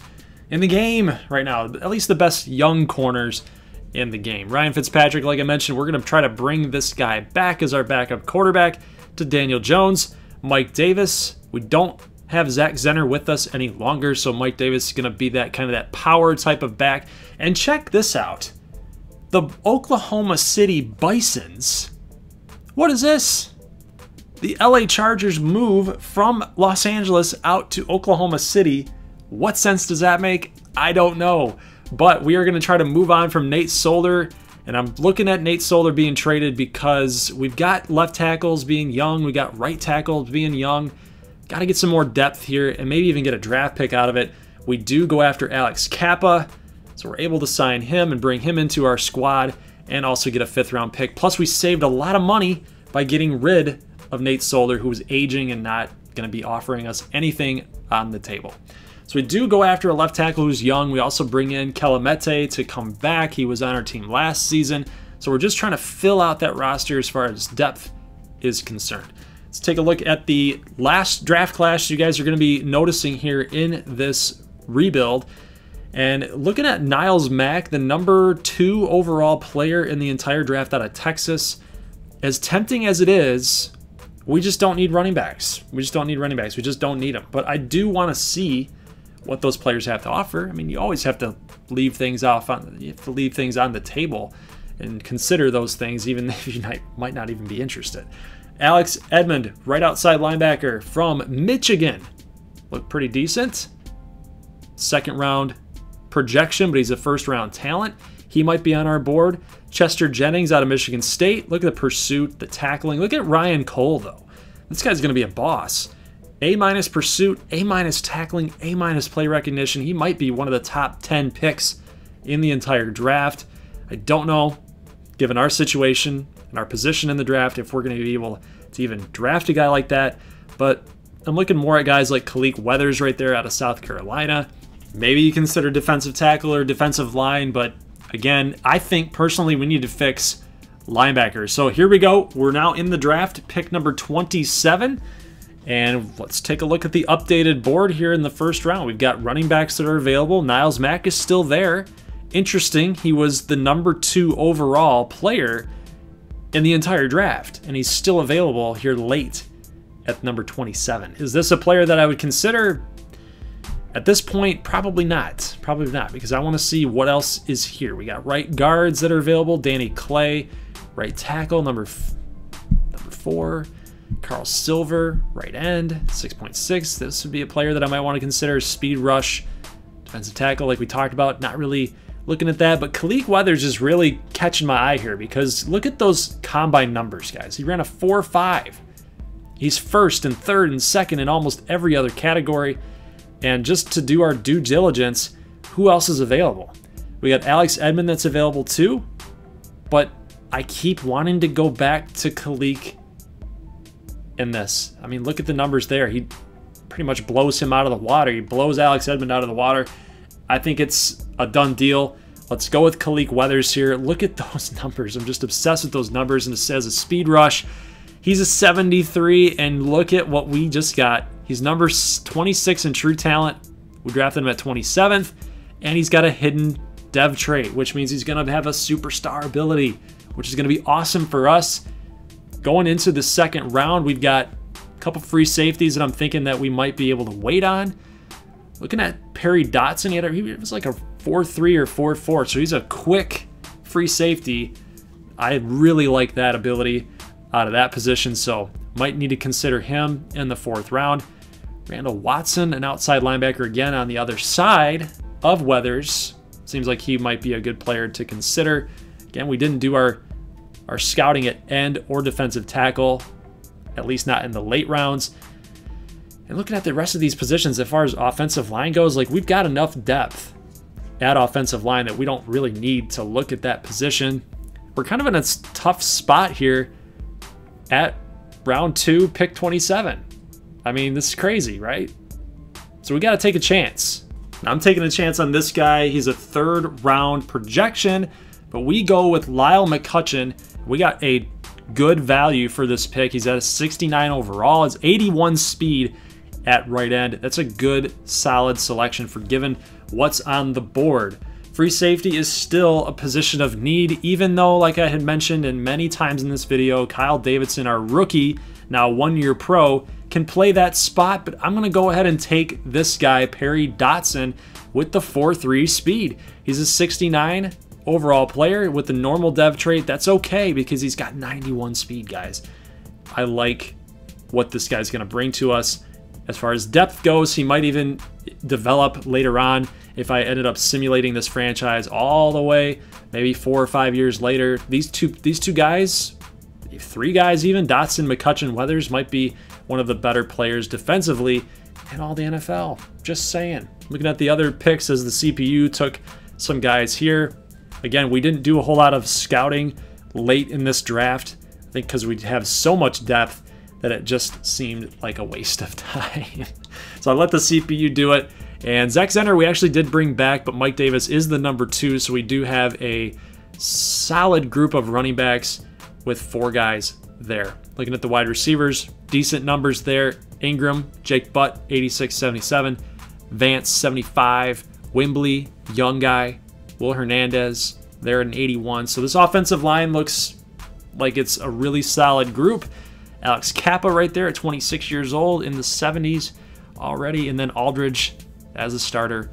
in the game right now. At least the best young corners in the game. Ryan Fitzpatrick, like I mentioned, we're going to try to bring this guy back as our backup quarterback to Daniel Jones. Mike Davis, we don't have Zach Zenner with us any longer, so Mike Davis is going to be that kind of that power type of back. And check this out. The Oklahoma City Bisons. What is this? The LA Chargers move from Los Angeles out to Oklahoma City. What sense does that make? I don't know. But we are going to try to move on from Nate Solder. And I'm looking at Nate Solder being traded because we've got left tackles being young. We got right tackles being young. Got to get some more depth here and maybe even get a draft pick out of it. We do go after Alex Kappa. So we're able to sign him and bring him into our squad and also get a 5th round pick. Plus we saved a lot of money by getting rid of Nate Solder, who was aging and not going to be offering us anything on the table. So we do go after a left tackle who's young. We also bring in Kelemete to come back. He was on our team last season. So we're just trying to fill out that roster as far as depth is concerned. Let's take a look at the last draft class you guys are going to be noticing here in this rebuild. And looking at Niles Mack, the number 2 overall player in the entire draft out of Texas, as tempting as it is, we just don't need running backs. We just don't need running backs. We just don't need them. But I do want to see what those players have to offer. I mean, you always have to leave things off on, you have to leave things on the table and consider those things, even if you might not even be interested. Alex Edmond, right outside linebacker from Michigan. Looked pretty decent. 2nd round projection, but he's a 1st round talent. He might be on our board. Chester Jennings out of Michigan State. Look at the pursuit, the tackling. Look at Ryan Cole, though. This guy's going to be a boss. A- pursuit, A- tackling, A- play recognition. He might be one of the top 10 picks in the entire draft. I don't know, given our situation and our position in the draft, if we're going to be able to even draft a guy like that. But I'm looking more at guys like Khalik Weathers right there out of South Carolina. Maybe you consider defensive tackle or defensive line, but again, I think personally we need to fix linebackers. So here we go. We're now in the draft, pick number 27. And let's take a look at the updated board here in the 1st round. We've got running backs that are available. Niles Mack is still there. Interesting, he was the number 2 overall player in the entire draft, and he's still available here late at number 27. Is this a player that I would consider? At this point, probably not. Probably not, because I want to see what else is here. We got right guards that are available. Danny Clay, right tackle, number 4. Carl Silver, right end, 6.6. This would be a player that I might want to consider. Speed rush, defensive tackle, like we talked about. Not really looking at that, but Khalik Weathers is really catching my eye here because look at those combine numbers, guys. He ran a 4.5. He's 1st and 3rd and 2nd in almost every other category. And just to do our due diligence, who else is available? We got Alex Edmond that's available too, but I keep wanting to go back to Khalik in this. I mean, look at the numbers there. He pretty much blows him out of the water. He blows Alex Edmond out of the water. I think it's a done deal. Let's go with Kalik Weathers here. Look at those numbers. I'm just obsessed with those numbers, and it says a speed rush. He's a 73, and look at what we just got. He's number 26 in true talent. We drafted him at 27th, and he's got a hidden dev trait, which means he's going to have a superstar ability, which is going to be awesome for us. Going into the second round, we've got a couple free safeties that I'm thinking that we might be able to wait on. Looking at Perry Dotson, he was like a 4.3 or 4.4, so he's a quick free safety. I really like that ability out of that position, so might need to consider him in the 4th round. Randall Watson, an outside linebacker again on the other side of Weathers. Seems like he might be a good player to consider. Again, we didn't do our scouting at end or defensive tackle, at least not in the late rounds. And looking at the rest of these positions, as far as offensive line goes, like we've got enough depth at offensive line that we don't really need to look at that position. We're kind of in a tough spot here at round 2, pick 27. I mean, this is crazy, right? So we got to take a chance. I'm taking a chance on this guy. He's a 3rd round projection, but we go with Lyle McCutcheon. We got a good value for this pick. He's at a 69 overall. It's 81 speed at right end. That's a good, solid selection for given what's on the board. Free safety is still a position of need, even though, like I had mentioned and many times in this video, Kyle Davidson, our rookie, now 1-year pro, can play that spot, but I'm going to go ahead and take this guy, Perry Dotson, with the 4.3 speed. He's a 69 overall player with the normal dev trait. That's okay because he's got 91 speed, guys. I like what this guy's going to bring to us. As far as depth goes, he might even develop later on if I ended up simulating this franchise all the way, maybe 4 or 5 years later. These two guys, 3 guys even, Dotson, McCutcheon, Weathers, might be one of the better players defensively in all the NFL. Just saying. Looking at the other picks as the CPU took some guys here. Again, we didn't do a whole lot of scouting late in this draft, I think because we have so much depth that it just seemed like a waste of time. So I let the CPU do it. And Zach Zenner we actually did bring back, but Mike Davis is the number 2, so we do have a solid group of running backs with 4 guys there. Looking at the wide receivers, decent numbers there. Ingram, Jake Butt, 86, 77. Vance, 75. Wimbley, young guy. Will Hernandez, they're an 81. So this offensive line looks like it's a really solid group. Alex Kappa right there at 26 years old, in the 70s already. And then Aldridge as a starter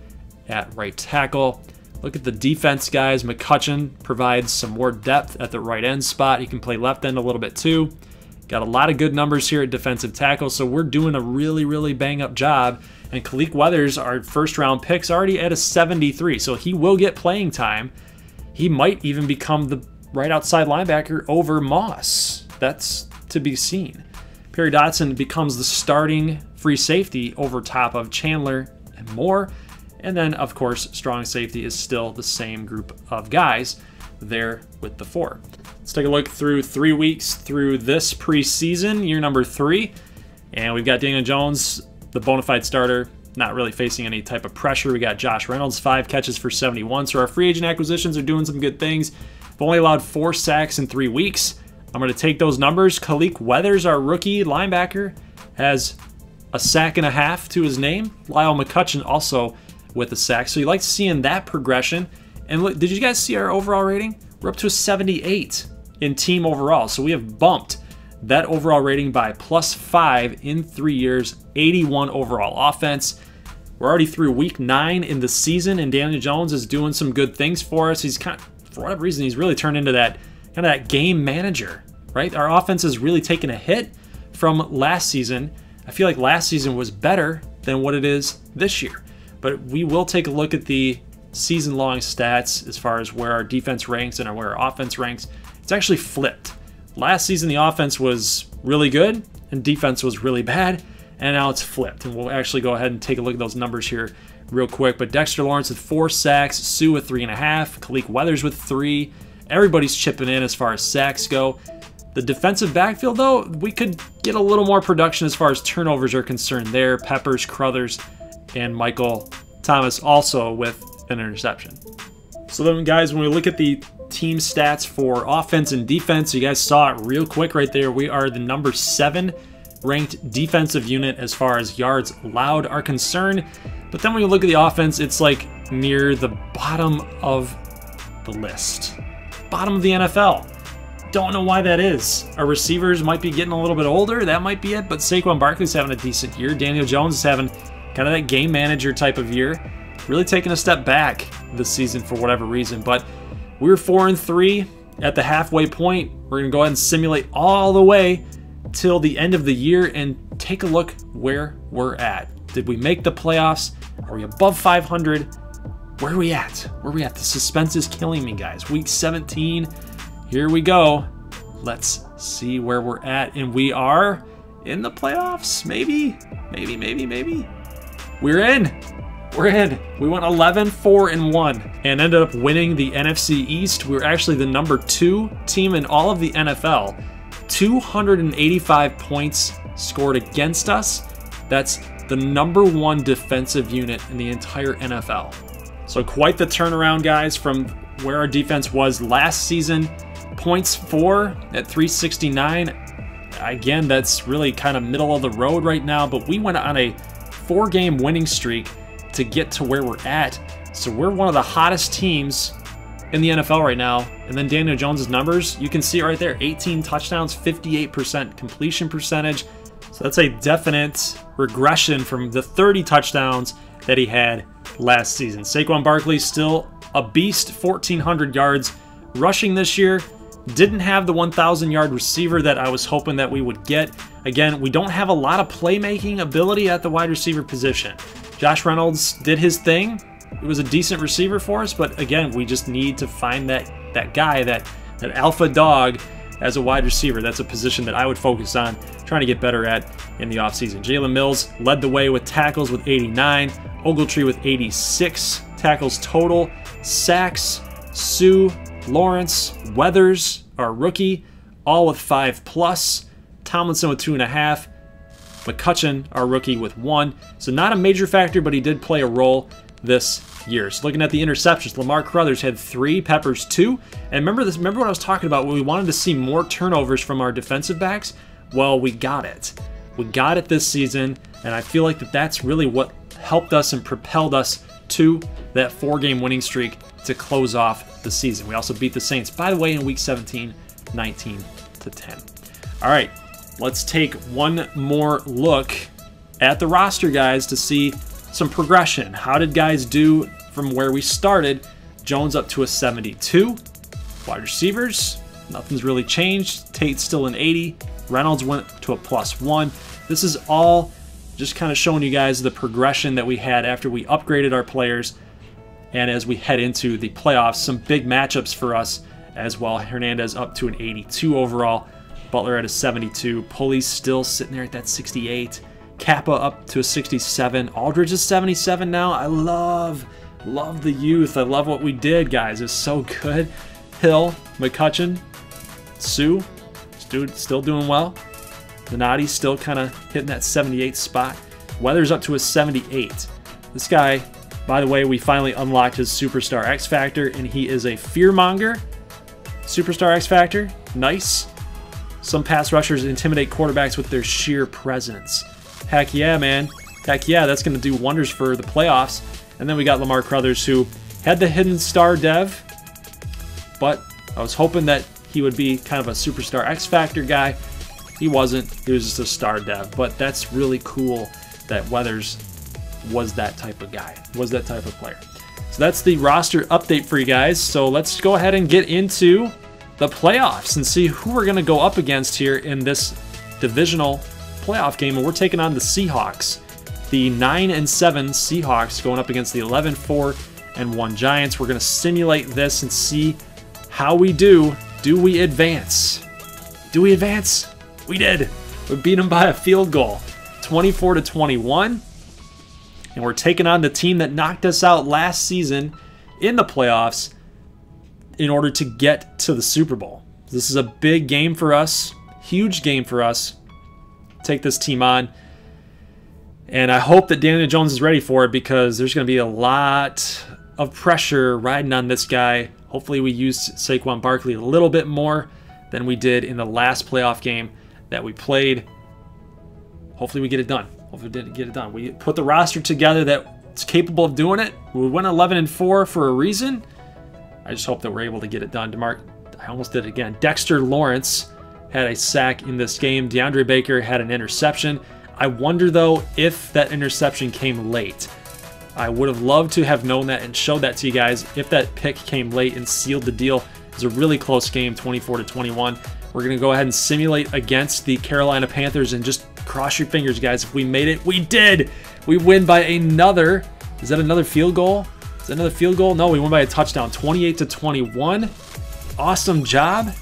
at right tackle. Look at the defense, guys. McCutcheon provides some more depth at the right end spot. He can play left end a little bit too. Got a lot of good numbers here at defensive tackle, so we're doing a really, really bang-up job. And Kalik Weathers, our 1st round pick's already at a 73, so he will get playing time. He might even become the right outside linebacker over Moss. That's to be seen. Perry Dotson becomes the starting free safety over top of Chandler and Moore. And then, of course, strong safety is still the same group of guys there with the 4. Let's take a look through 3 weeks through this preseason, year number 3. And we've got Daniel Jones, the bona fide starter, not really facing any type of pressure. We got Josh Reynolds, 5 catches for 71. So our free agent acquisitions are doing some good things. We've only allowed 4 sacks in 3 weeks. I'm going to take those numbers. Kalik Weathers, our rookie linebacker, has a 1.5 sacks to his name. Lyle McCutcheon also with a sack. So you like seeing that progression. And look, did you guys see our overall rating? We're up to a 78 in team overall. So we have bumped that overall rating by +5 in 3 years, 81 overall offense. We're already through week 9 in the season, and Daniel Jones is doing some good things for us. He's kind of, for whatever reason, he's really turned into that kind of that game manager, right? Our offense has really taken a hit from last season. I feel like last season was better than what it is this year. But we will take a look at the season-long stats as far as where our defense ranks and where our offense ranks. It's actually flipped. Last season, the offense was really good and defense was really bad, and now it's flipped. And we'll actually go ahead and take a look at those numbers here real quick. But Dexter Lawrence with 4 sacks, Sue with 3.5, Kalik Weathers with 3. Everybody's chipping in as far as sacks go. The defensive backfield, though, we could get a little more production as far as turnovers are concerned there. Peppers, Crothers, and Michael Thomas also with an interception. So then, guys, when we look at the team stats for offense and defense, you guys saw it real quick right there. We are the number 7 ranked defensive unit as far as yards allowed are concerned. But then when you look at the offense, it's like near the bottom of the list. Bottom of the NFL. Don't know why that is. Our receivers might be getting a little bit older. That might be it. But Saquon Barkley's having a decent year. Daniel Jones is having kind of that game manager type of year. Really taking a step back this season for whatever reason. But we're 4-3 at the halfway point. We're going to go ahead and simulate all the way till the end of the year and take a look where we're at. Did we make the playoffs? Are we above 500? Where are we at? Where are we at? The suspense is killing me, guys. Week 17. Here we go. Let's see where we're at. And we are in the playoffs. Maybe. We're in. We're in. We went 11-4-1 and ended up winning the NFC East. We were actually the number 2 team in all of the NFL. 285 points scored against us. That's the number 1 defensive unit in the entire NFL. So quite the turnaround, guys, from where our defense was last season. Points for at 369. Again, that's really kind of middle of the road right now, but we went on a 4-game winning streak to get to where we're at. So we're one of the hottest teams in the NFL right now. And then Daniel Jones's numbers, you can see it right there. 18 touchdowns, 58% completion percentage. So that's a definite regression from the 30 touchdowns that he had last season. Saquon Barkley still a beast, 1,400 yards rushing this year. Didn't have the 1,000-yard receiver that I was hoping that we would get. Again, we don't have a lot of playmaking ability at the wide receiver position. Josh Reynolds did his thing. It was a decent receiver for us, but again, we just need to find that guy, that alpha dog as a wide receiver. That's a position that I would focus on trying to get better at in the offseason. Jalen Mills led the way with tackles with 89. Ogletree with 86 tackles total. Sacks, Sue, Lawrence, Weathers, our rookie, all with 5+. Tomlinson with 2.5. McCutcheon, our rookie, with 1. So not a major factor, but he did play a role this year. So looking at the interceptions, Lamar Crothers had 3, Peppers 2. And remember what I was talking about when we wanted to see more turnovers from our defensive backs? Well, we got it. We got it this season, and I feel like that's really what helped us and propelled us to that 4-game winning streak to close off the season. We also beat the Saints, by the way, in Week 17, 19-10. All right, let's take one more look at the roster, guys, to see some progression. How did guys do from where we started? Jones up to a 72. Wide receivers, nothing's really changed. Tate's still an 80. Reynolds went to a +1. This is all just kind of showing you guys the progression that we had after we upgraded our players. And as we head into the playoffs, some big matchups for us as well. Hernandez up to an 82 overall. Butler at a 72. Pulley's still sitting there at that 68. Kappa up to a 67. Aldridge is 77 now. I love the youth. I love what we did, guys. It's so good. Hill, McCutcheon, Sue, still doing well. Donati's still kind of hitting that 78 spot. Weathers up to a 78. This guy, by the way, we finally unlocked his Superstar X Factor, and he is a fearmonger. Superstar X Factor, nice. Some pass rushers intimidate quarterbacks with their sheer presence. Heck yeah, man. Heck yeah, that's going to do wonders for the playoffs. And then we got Lamar Crothers, who had the hidden star dev, but I was hoping that he would be kind of a Superstar X Factor guy. He wasn't. He was just a star dev. But that's really cool that Weathers was that type of guy, was that type of player. So that's the roster update for you guys. So let's go ahead and get into the playoffs and see who we're going to go up against here in this divisional playoff game. And we're taking on the Seahawks. The 9-7 Seahawks going up against the 11-4-1 Giants. We're going to simulate this and see how we do. Do we advance? Do we advance? We did. We beat them by a field goal, 24-21. And we're taking on the team that knocked us out last season in the playoffs in order to get to the Super Bowl. This is a big game for us, huge game for us. Take this team on. And I hope that Daniel Jones is ready for it, because there's going to be a lot of pressure riding on this guy. Hopefully we used Saquon Barkley a little bit more than we did in the last playoff game that we played. Hopefully we get it done. Hopefully we didn't get it done. We put the roster together that's capable of doing it. We went 11-4 for a reason. I just hope that we're able to get it done. I almost did it again. Dexter Lawrence had a sack in this game. DeAndre Baker had an interception. I wonder, though, if that interception came late. I would have loved to have known that and showed that to you guys if that pick came late and sealed the deal. It was a really close game, 24-21. We're going to go ahead and simulate against the Carolina Panthers and just cross your fingers, guys. If we made it, we did. We win by another. Is that another field goal? Is that another field goal? No, we won by a touchdown, 28-21. Awesome job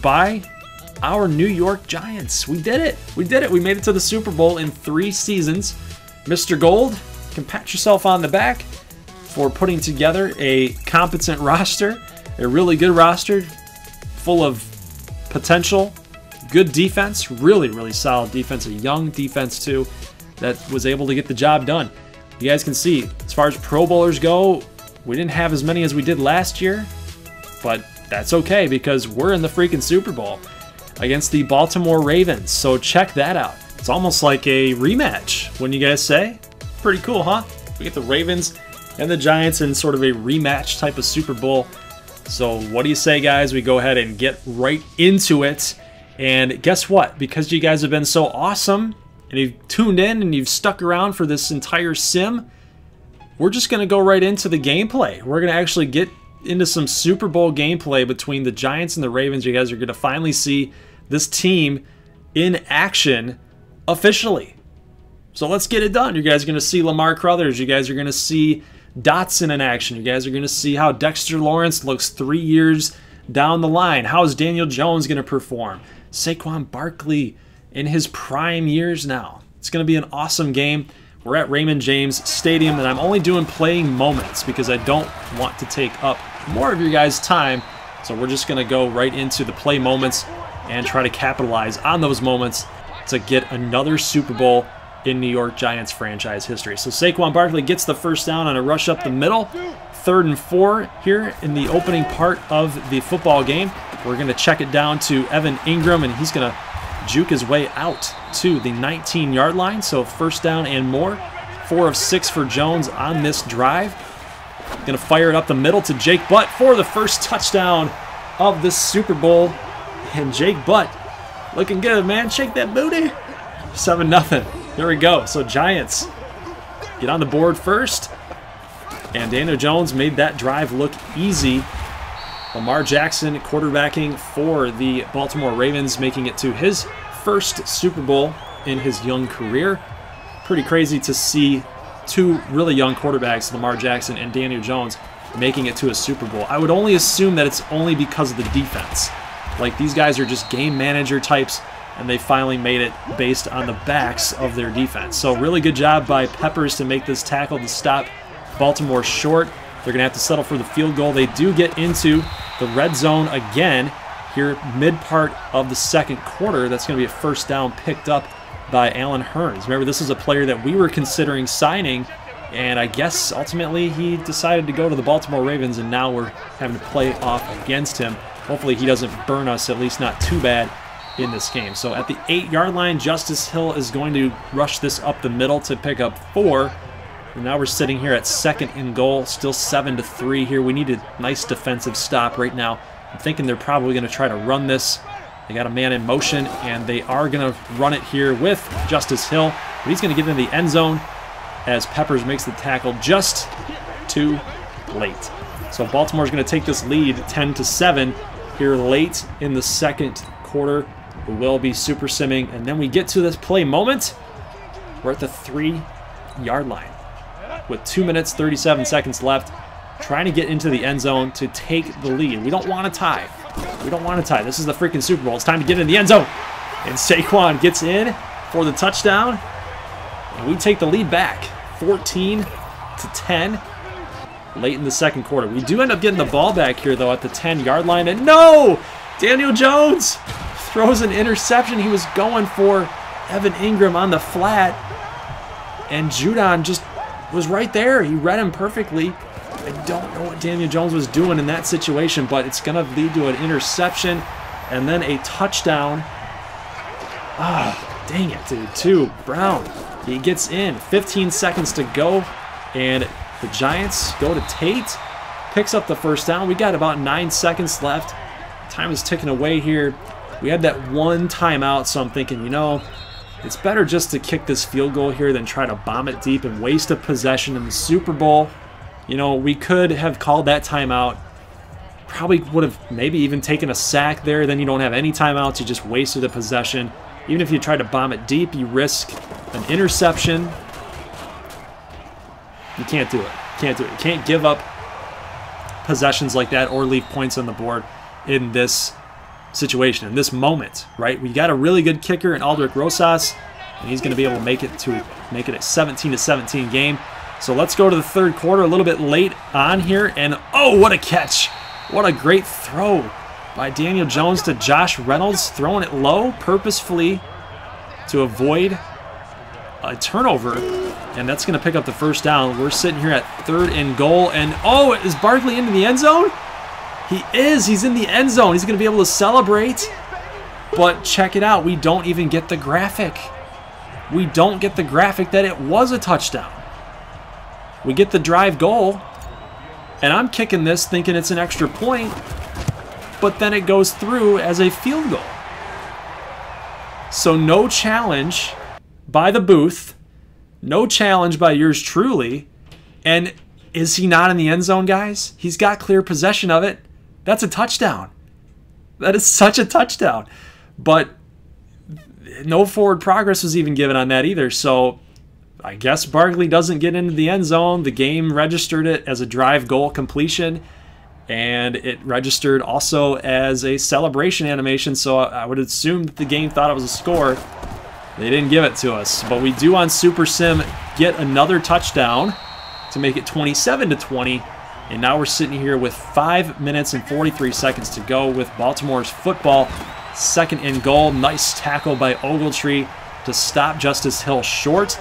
by our New York Giants. We did it. We did it. We made it to the Super Bowl in 3 seasons. Mr. Gold, you can pat yourself on the back for putting together a competent roster, a really good roster full of potential, good defense, really, really solid defense, a young defense too, that was able to get the job done. You guys can see, as far as Pro Bowlers go, we didn't have as many as we did last year, but that's okay because we're in the freaking Super Bowl against the Baltimore Ravens. So check that out. It's almost like a rematch, wouldn't you guys say? Pretty cool, huh? We get the Ravens and the Giants in sort of a rematch type of Super Bowl. So what do you say, guys? We go ahead and get right into it. And guess what? Because you guys have been so awesome and you've tuned in and you've stuck around for this entire sim, we're just going to go right into the gameplay. We're going to actually get into some Super Bowl gameplay between the Giants and the Ravens. You guys are going to finally see this team in action officially. So let's get it done. You guys are going to see Lamar Crothers. You guys are going to see Dotson in action. You guys are going to see how Dexter Lawrence looks 3 years down the line. How is Daniel Jones going to perform? Saquon Barkley in his prime years now. It's going to be an awesome game. We're at Raymond James Stadium, and I'm only doing playing moments because I don't want to take up more of your guys' time. So we're just going to go right into the play moments and try to capitalize on those moments to get another Super Bowl in New York Giants franchise history. So Saquon Barkley gets the first down on a rush up the middle. 3rd and 4 here in the opening part of the football game. We're going to check it down to Evan Ingram, and he's going to juke his way out to the 19-yard line. So 1st down and more. 4 of 6 for Jones on this drive. Going to fire it up the middle to Jake Butt for the first touchdown of this Super Bowl. And Jake Butt looking good, man. Shake that booty. 7-0. There we go. So Giants get on the board first. And Daniel Jones made that drive look easy. Lamar Jackson quarterbacking for the Baltimore Ravens, making it to his first Super Bowl in his young career. Pretty crazy to see 2 really young quarterbacks, Lamar Jackson and Daniel Jones, making it to a Super Bowl. I would only assume that it's only because of the defense. Like, these guys are just game manager types, and they finally made it based on the backs of their defense. So really good job by Peppers to make this tackle to stop Baltimore short. They're going to have to settle for the field goal. They do get into the red zone again here mid-part of the 2nd quarter. That's going to be a 1st down picked up by Allen Hurns. Remember, this is a player that we were considering signing, and I guess ultimately he decided to go to the Baltimore Ravens, and now we're having to play off against him. Hopefully he doesn't burn us, at least not too bad in this game. So at the 8-yard line, Justice Hill is going to rush this up the middle to pick up 4. And now we're sitting here at 2nd and goal, still 7-3 here. We need a nice defensive stop right now. I'm thinking they're probably going to try to run this. They got a man in motion, and they are going to run it here with Justice Hill. But he's going to get in the end zone as Peppers makes the tackle just too late. So Baltimore's going to take this lead 10-7 here late in the 2nd quarter. We will be super simming, and then we get to this play moment. We're at the 3-yard line with 2 minutes, 37 seconds left, trying to get into the end zone to take the lead. We don't want to tie. We don't want to tie. This is the freaking Super Bowl. It's time to get in the end zone. And Saquon gets in for the touchdown, and we take the lead back, 14-10. Late in the 2nd quarter. We do end up getting the ball back here, though, at the 10-yard line. And no! Daniel Jones throws an interception. He was going for Evan Ingram on the flat. And Judon just was right there. He read him perfectly. I don't know what Daniel Jones was doing in that situation, but it's going to lead to an interception and then a touchdown. Ah, dang it, dude. 2, Brown. He gets in. 15 seconds to go, and the Giants go to Tate. Picks up the first down. We got about 9 seconds left. Time is ticking away here. We had that one timeout, so I'm thinking, you know, it's better just to kick this field goal here than try to bomb it deep and waste a possession in the Super Bowl. You know, we could have called that timeout. Probably would have maybe even taken a sack there. Then you don't have any timeouts. You just wasted a possession. Even if you try to bomb it deep, you risk an interception. You can't do it. Can't do it. You can't give up possessions like that or leave points on the board in this situation, in this moment, right? We got a really good kicker in Aldrich Rosas, and he's going to be able to make it a 17-17 game. So let's go to the third quarter, a little bit late on here, and oh, what a catch. What a great throw by Daniel Jones to Josh Reynolds, throwing it low purposefully to avoid a turnover, and that's going to pick up the first down. We're sitting here at 3rd and goal, and oh, is Barkley into the end zone? He is. He's in the end zone. He's going to be able to celebrate, but check it out. We don't even get the graphic. We don't get the graphic that it was a touchdown. We get the drive goal, and I'm kicking this thinking it's an extra point, but then it goes through as a field goal. So no challenge by the booth, no challenge by yours truly, and is he not in the end zone, guys? He's got clear possession of it. That's a touchdown. That is such a touchdown. But no forward progress was even given on that either, so I guess Barkley doesn't get into the end zone. The game registered it as a drive goal completion, and it registered also as a celebration animation, so I would assume that the game thought it was a score. They didn't give it to us, but we do on Super Sim get another touchdown to make it 27-20, and now we're sitting here with 5 minutes and 43 seconds to go with Baltimore's football. 2nd and goal. Nice tackle by Ogletree to stop Justice Hill short.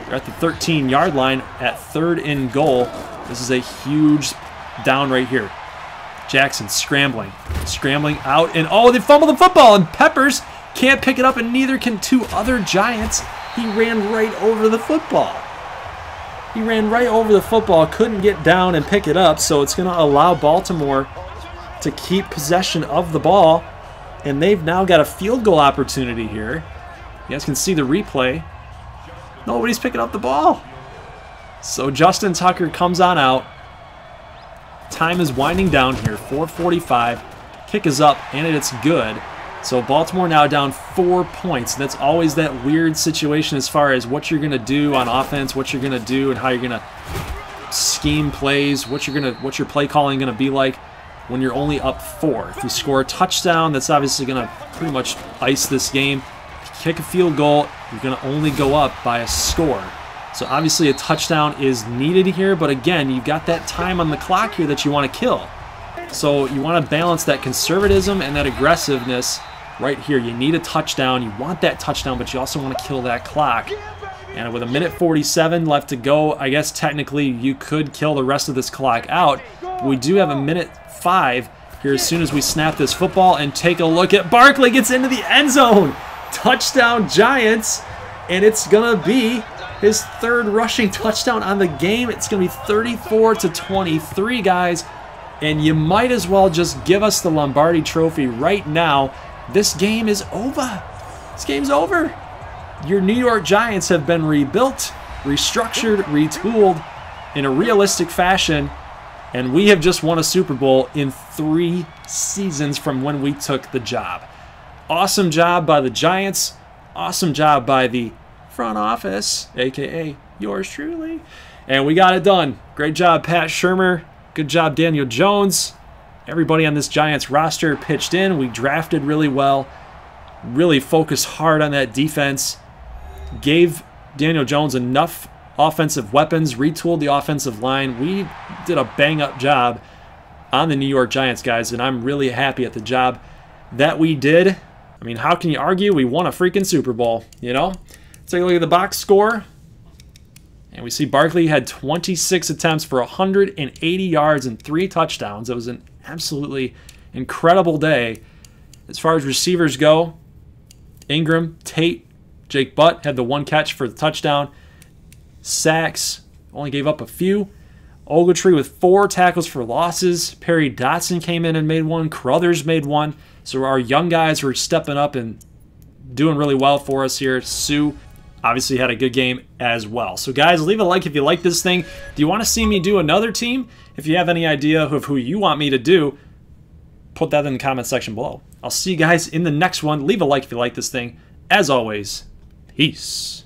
We're at the 13-yard line at 3rd and goal. This is a huge down right here. Jackson scrambling out, and oh, they fumbled the football, and Peppers can't pick it up, and neither can 2 other Giants. He ran right over the football. He ran right over the football, couldn't get down and pick it up, so it's going to allow Baltimore to keep possession of the ball, and they've now got a field goal opportunity here. You guys can see the replay. Nobody's picking up the ball. So Justin Tucker comes on out. Time is winding down here, 4:45. Kick is up, and it's good. So Baltimore now down 4 points. That's always that weird situation as far as what you're going to do on offense, what you're going to do, and how you're going to scheme plays, what your play calling going to be like when you're only up 4. If you score a touchdown, that's obviously going to pretty much ice this game. If you kick a field goal, you're going to only go up by a score. So obviously a touchdown is needed here, but again, you've got that time on the clock here that you want to kill. So you want to balance that conservatism and that aggressiveness right here. You need a touchdown. You want that touchdown, but you also want to kill that clock. And with 1:47 left to go, I guess technically you could kill the rest of this clock out. But we do have 1:05 here as soon as we snap this football, and take a look at Barkley gets into the end zone. Touchdown Giants, and it's going to be his 3rd rushing touchdown on the game. It's going to be 34-23, guys. And you might as well just give us the Lombardi Trophy right now. This game is over. This game's over. Your New York Giants have been rebuilt, restructured, retooled in a realistic fashion, and we have just won a Super Bowl in 3 seasons from when we took the job. Awesome job by the Giants. Awesome job by the front office, aka yours truly. And we got it done. Great job, Pat Shurmur. Good job, Daniel Jones. Everybody on this Giants roster pitched in. We drafted really well. Really focused hard on that defense. Gave Daniel Jones enough offensive weapons. Retooled the offensive line. We did a bang-up job on the New York Giants, guys, and I'm really happy at the job that we did. I mean, how can you argue? We won a freaking Super Bowl, you know? Take a look at the box score. And we see Barkley had 26 attempts for 180 yards and 3 touchdowns. It was an absolutely incredible day. As far as receivers go, Ingram, Tate, Jake Butt had the 1 catch for the touchdown. Sacks, only gave up a few. Ogletree with 4 tackles for losses. Perry Dotson came in and made 1. Crothers made 1. So our young guys were stepping up and doing really well for us here. Sue obviously had a good game as well. So guys, leave a like if you like this thing. Do you want to see me do another team? If you have any idea of who you want me to do, put that in the comment section below. I'll see you guys in the next one. Leave a like if you like this thing. As always, peace.